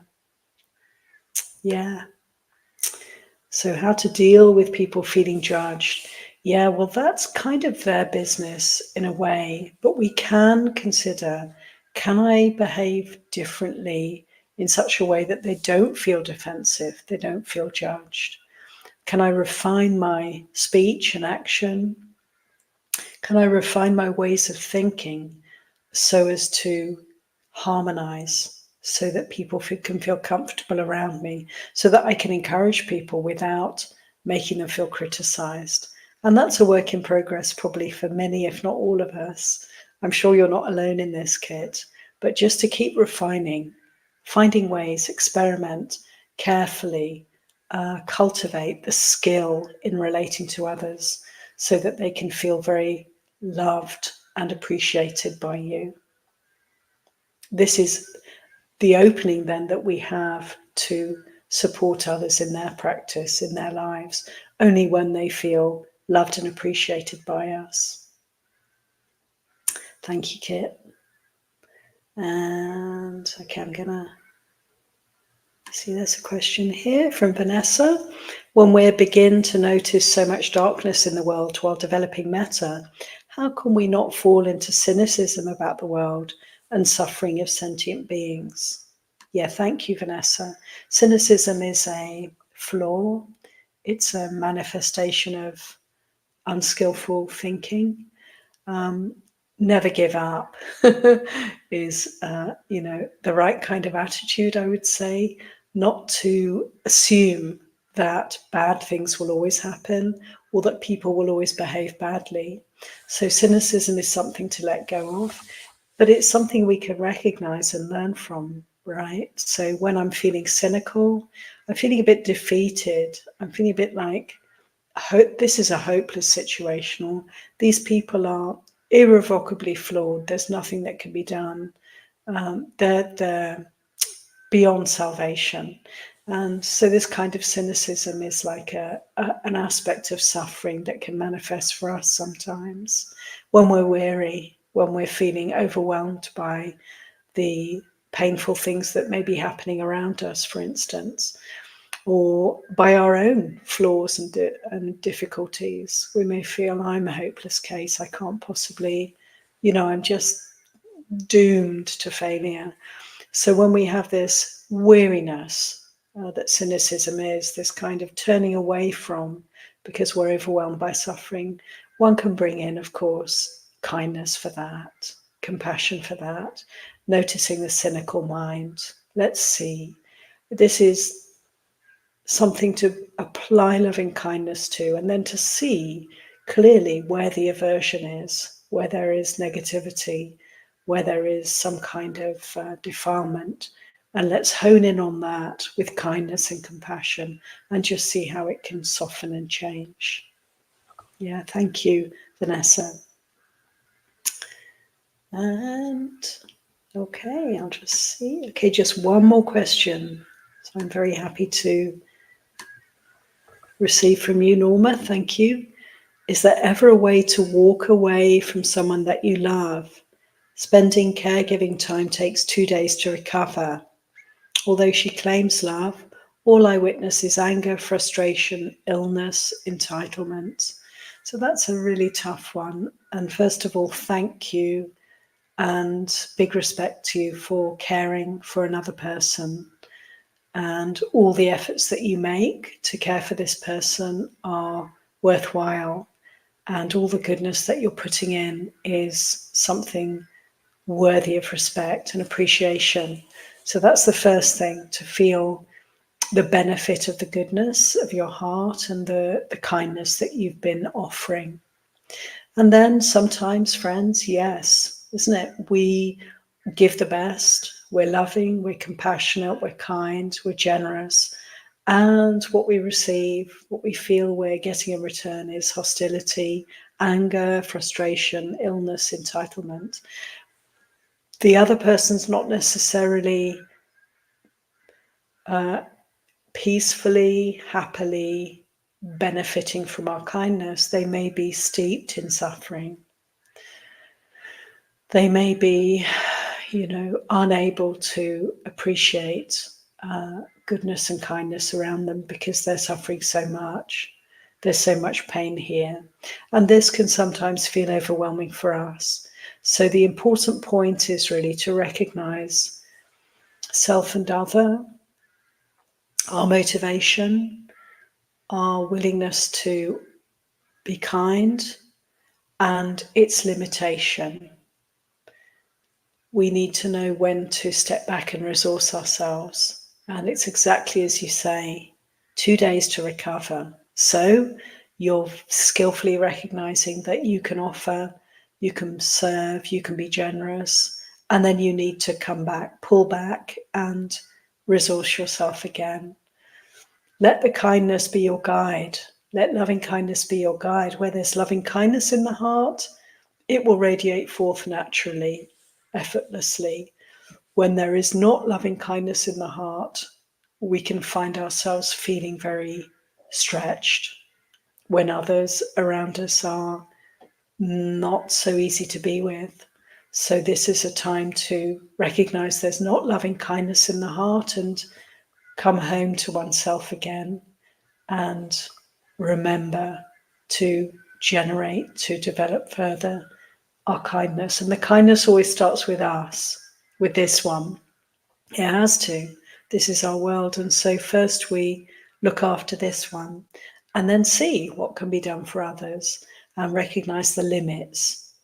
Yeah. So how to deal with people feeling judged. Yeah, well, that's kind of their business in a way, but we can consider, can I behave differently in such a way that they don't feel defensive, they don't feel judged? Can I refine my speech and action? Can I refine my ways of thinking so as to harmonize, so that people can feel comfortable around me, so that I can encourage people without making them feel criticized? And that's a work in progress probably for many, if not all of us. I'm sure you're not alone in this, Kit, but just to keep refining, finding ways, experiment carefully, cultivate the skill in relating to others so that they can feel very loved and appreciated by you. This is the opening then that we have to support others in their practice, in their lives, only when they feel loved and appreciated by us. Thank you, Kit. And okay, I'm gonna see, there's a question here from Vanessa. When we begin to notice so much darkness in the world while developing metta, how can we not fall into cynicism about the world and suffering of sentient beings? Yeah, thank you, Vanessa. Cynicism is a flaw. It's a manifestation of unskillful thinking. Never give up is, the right kind of attitude, I would say. Not to assume that bad things will always happen or that people will always behave badly. So cynicism is something to let go of, but it's something we can recognize and learn from, right? So when I'm feeling cynical, I'm feeling a bit defeated, I'm feeling a bit like, this is a hopeless situation, or these people are irrevocably flawed, there's nothing that can be done, they're beyond salvation. And so this kind of cynicism is like an aspect of suffering that can manifest for us sometimes when we're weary, when we're feeling overwhelmed by the painful things that may be happening around us, for instance, or by our own flaws and difficulties. We may feel, I'm a hopeless case, I can't possibly, I'm just doomed to failure. So when we have this weariness, that cynicism is, this kind of turning away from because we're overwhelmed by suffering, one can bring in, of course, kindness for that, compassion for that, noticing the cynical mind. Let's see. This is something to apply loving kindness to, and then to see clearly where the aversion is, where there is negativity, where there is some kind of defilement. And let's hone in on that with kindness and compassion and just see how it can soften and change. Yeah, thank you, Vanessa. And okay, I'll just see. Okay, just one more question. So I'm very happy to receive from you, Norma. Thank you. Is there ever a way to walk away from someone that you love? Spending caregiving time takes 2 days to recover. Although she claims love, all I witness is anger, frustration, illness, entitlement. So that's a really tough one. And first of all, thank you and big respect to you for caring for another person. And all the efforts that you make to care for this person are worthwhile. And all the goodness that you're putting in is something worthy of respect and appreciation. So that's the first thing, to feel the benefit of the goodness of your heart and the kindness that you've been offering. And then sometimes, friends, yes, isn't it? We give the best, we're loving, we're compassionate, we're kind, we're generous. And what we receive, what we feel we're getting in return is hostility, anger, frustration, illness, entitlement. The other person's not necessarily peacefully, happily benefiting from our kindness. They may be steeped in suffering. They may be, unable to appreciate goodness and kindness around them because they're suffering so much. There's so much pain here. And this can sometimes feel overwhelming for us. So the important point is really to recognize self and other, our motivation, our willingness to be kind, and its limitation. We need to know when to step back and resource ourselves. And it's exactly as you say, 2 days to recover. So you're skillfully recognizing that you can offer, you can serve, you can be generous, and then you need to come back, pull back, and resource yourself again. Let the kindness be your guide. Let loving kindness be your guide. Where there's loving kindness in the heart, it will radiate forth naturally, effortlessly. When there is not loving kindness in the heart, we can find ourselves feeling very stretched. When others around us are not so easy to be with. So this is a time to recognize there's not loving kindness in the heart and come home to oneself again and remember to generate, to develop further our kindness. And the kindness always starts with us, with this one. It has to. This is our world. And so first we look after this one and then see what can be done for others and recognize the limits.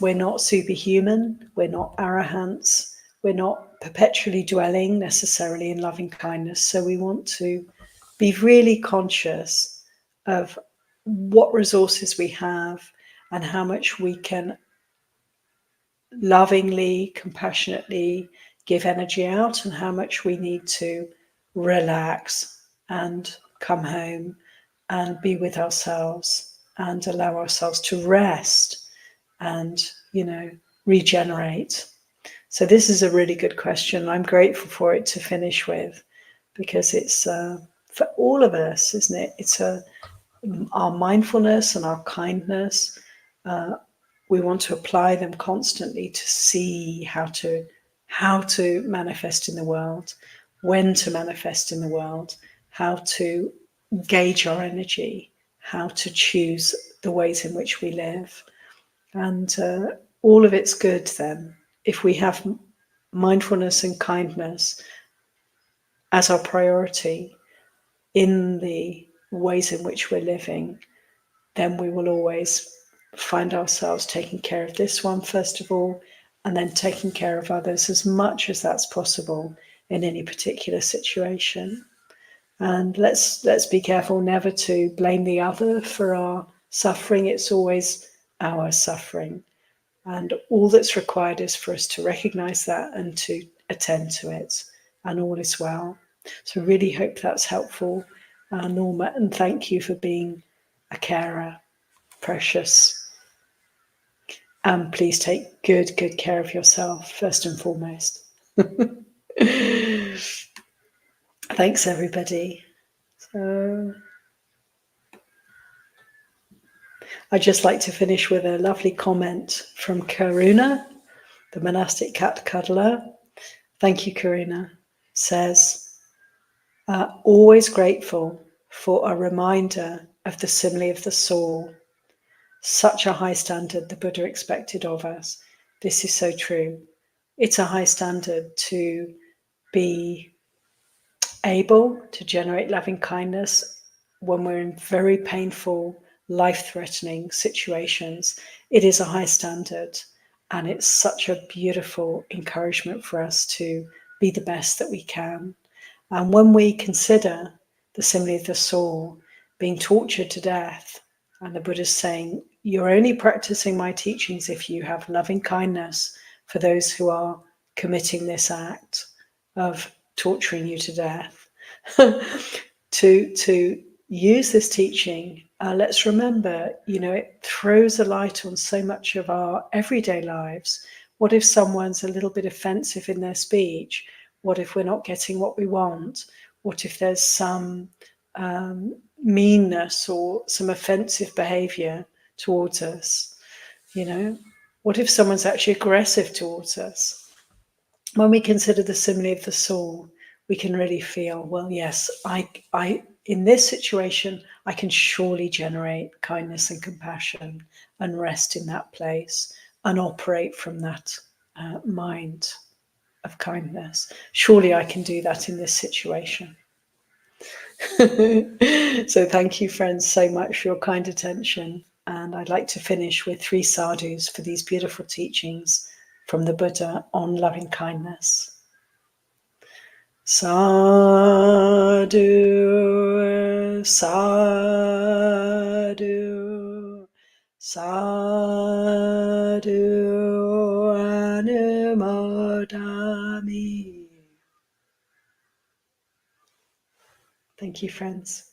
We're not superhuman. We're not arahants. We're not perpetually dwelling necessarily in loving kindness. So we want to be really conscious of what resources we have and how much we can lovingly, compassionately give energy out, and how much we need to relax and come home and be with ourselves and allow ourselves to rest and, regenerate. So this is a really good question. I'm grateful for it to finish with, because it's for all of us, isn't it? It's our mindfulness and our kindness. We want to apply them constantly to see how to manifest in the world, when to manifest in the world, how to gauge our energy, how to choose the ways in which we live. And all of it's good then. if we have mindfulness and kindness as our priority in the ways in which we're living, then we will always find ourselves taking care of this one first of all, and then taking care of others as much as that's possible in any particular situation. And let's be careful never to blame the other for our suffering. It's always our suffering. And all that's required is for us to recognize that and to attend to it, and all is well. So really hope that's helpful, Norma, and thank you for being a carer, precious. And please take good care of yourself, first and foremost. Thanks, everybody. So I'd just like to finish with a lovely comment from Karuna, the monastic cat cuddler. Thank you, Karuna. Says, always grateful for a reminder of the simile of the soul. Such a high standard the Buddha expected of us. This is so true. It's a high standard to be able to generate loving kindness when we're in very painful, life-threatening situations. It is a high standard, and it's such a beautiful encouragement for us to be the best that we can. And when we consider the simile of the soul being tortured to death, and the Buddha's saying, you're only practicing my teachings if you have loving kindness for those who are committing this act of torturing you to death. to use this teaching, let's remember, it throws a light on so much of our everyday lives. What if someone's a little bit offensive in their speech? What if we're not getting what we want? What if there's some meanness or some offensive behavior towards us? What if someone's actually aggressive towards us? When we consider the simile of the soul, we can really feel, well, yes, I in this situation, I can surely generate kindness and compassion and rest in that place and operate from that mind of kindness. Surely I can do that in this situation. So thank you, friends, so much for your kind attention. And I'd like to finish with 3 sadhus for these beautiful teachings from the Buddha on loving kindness. Sadhu, sadhu, sadhu, anumodami. Thank you, friends.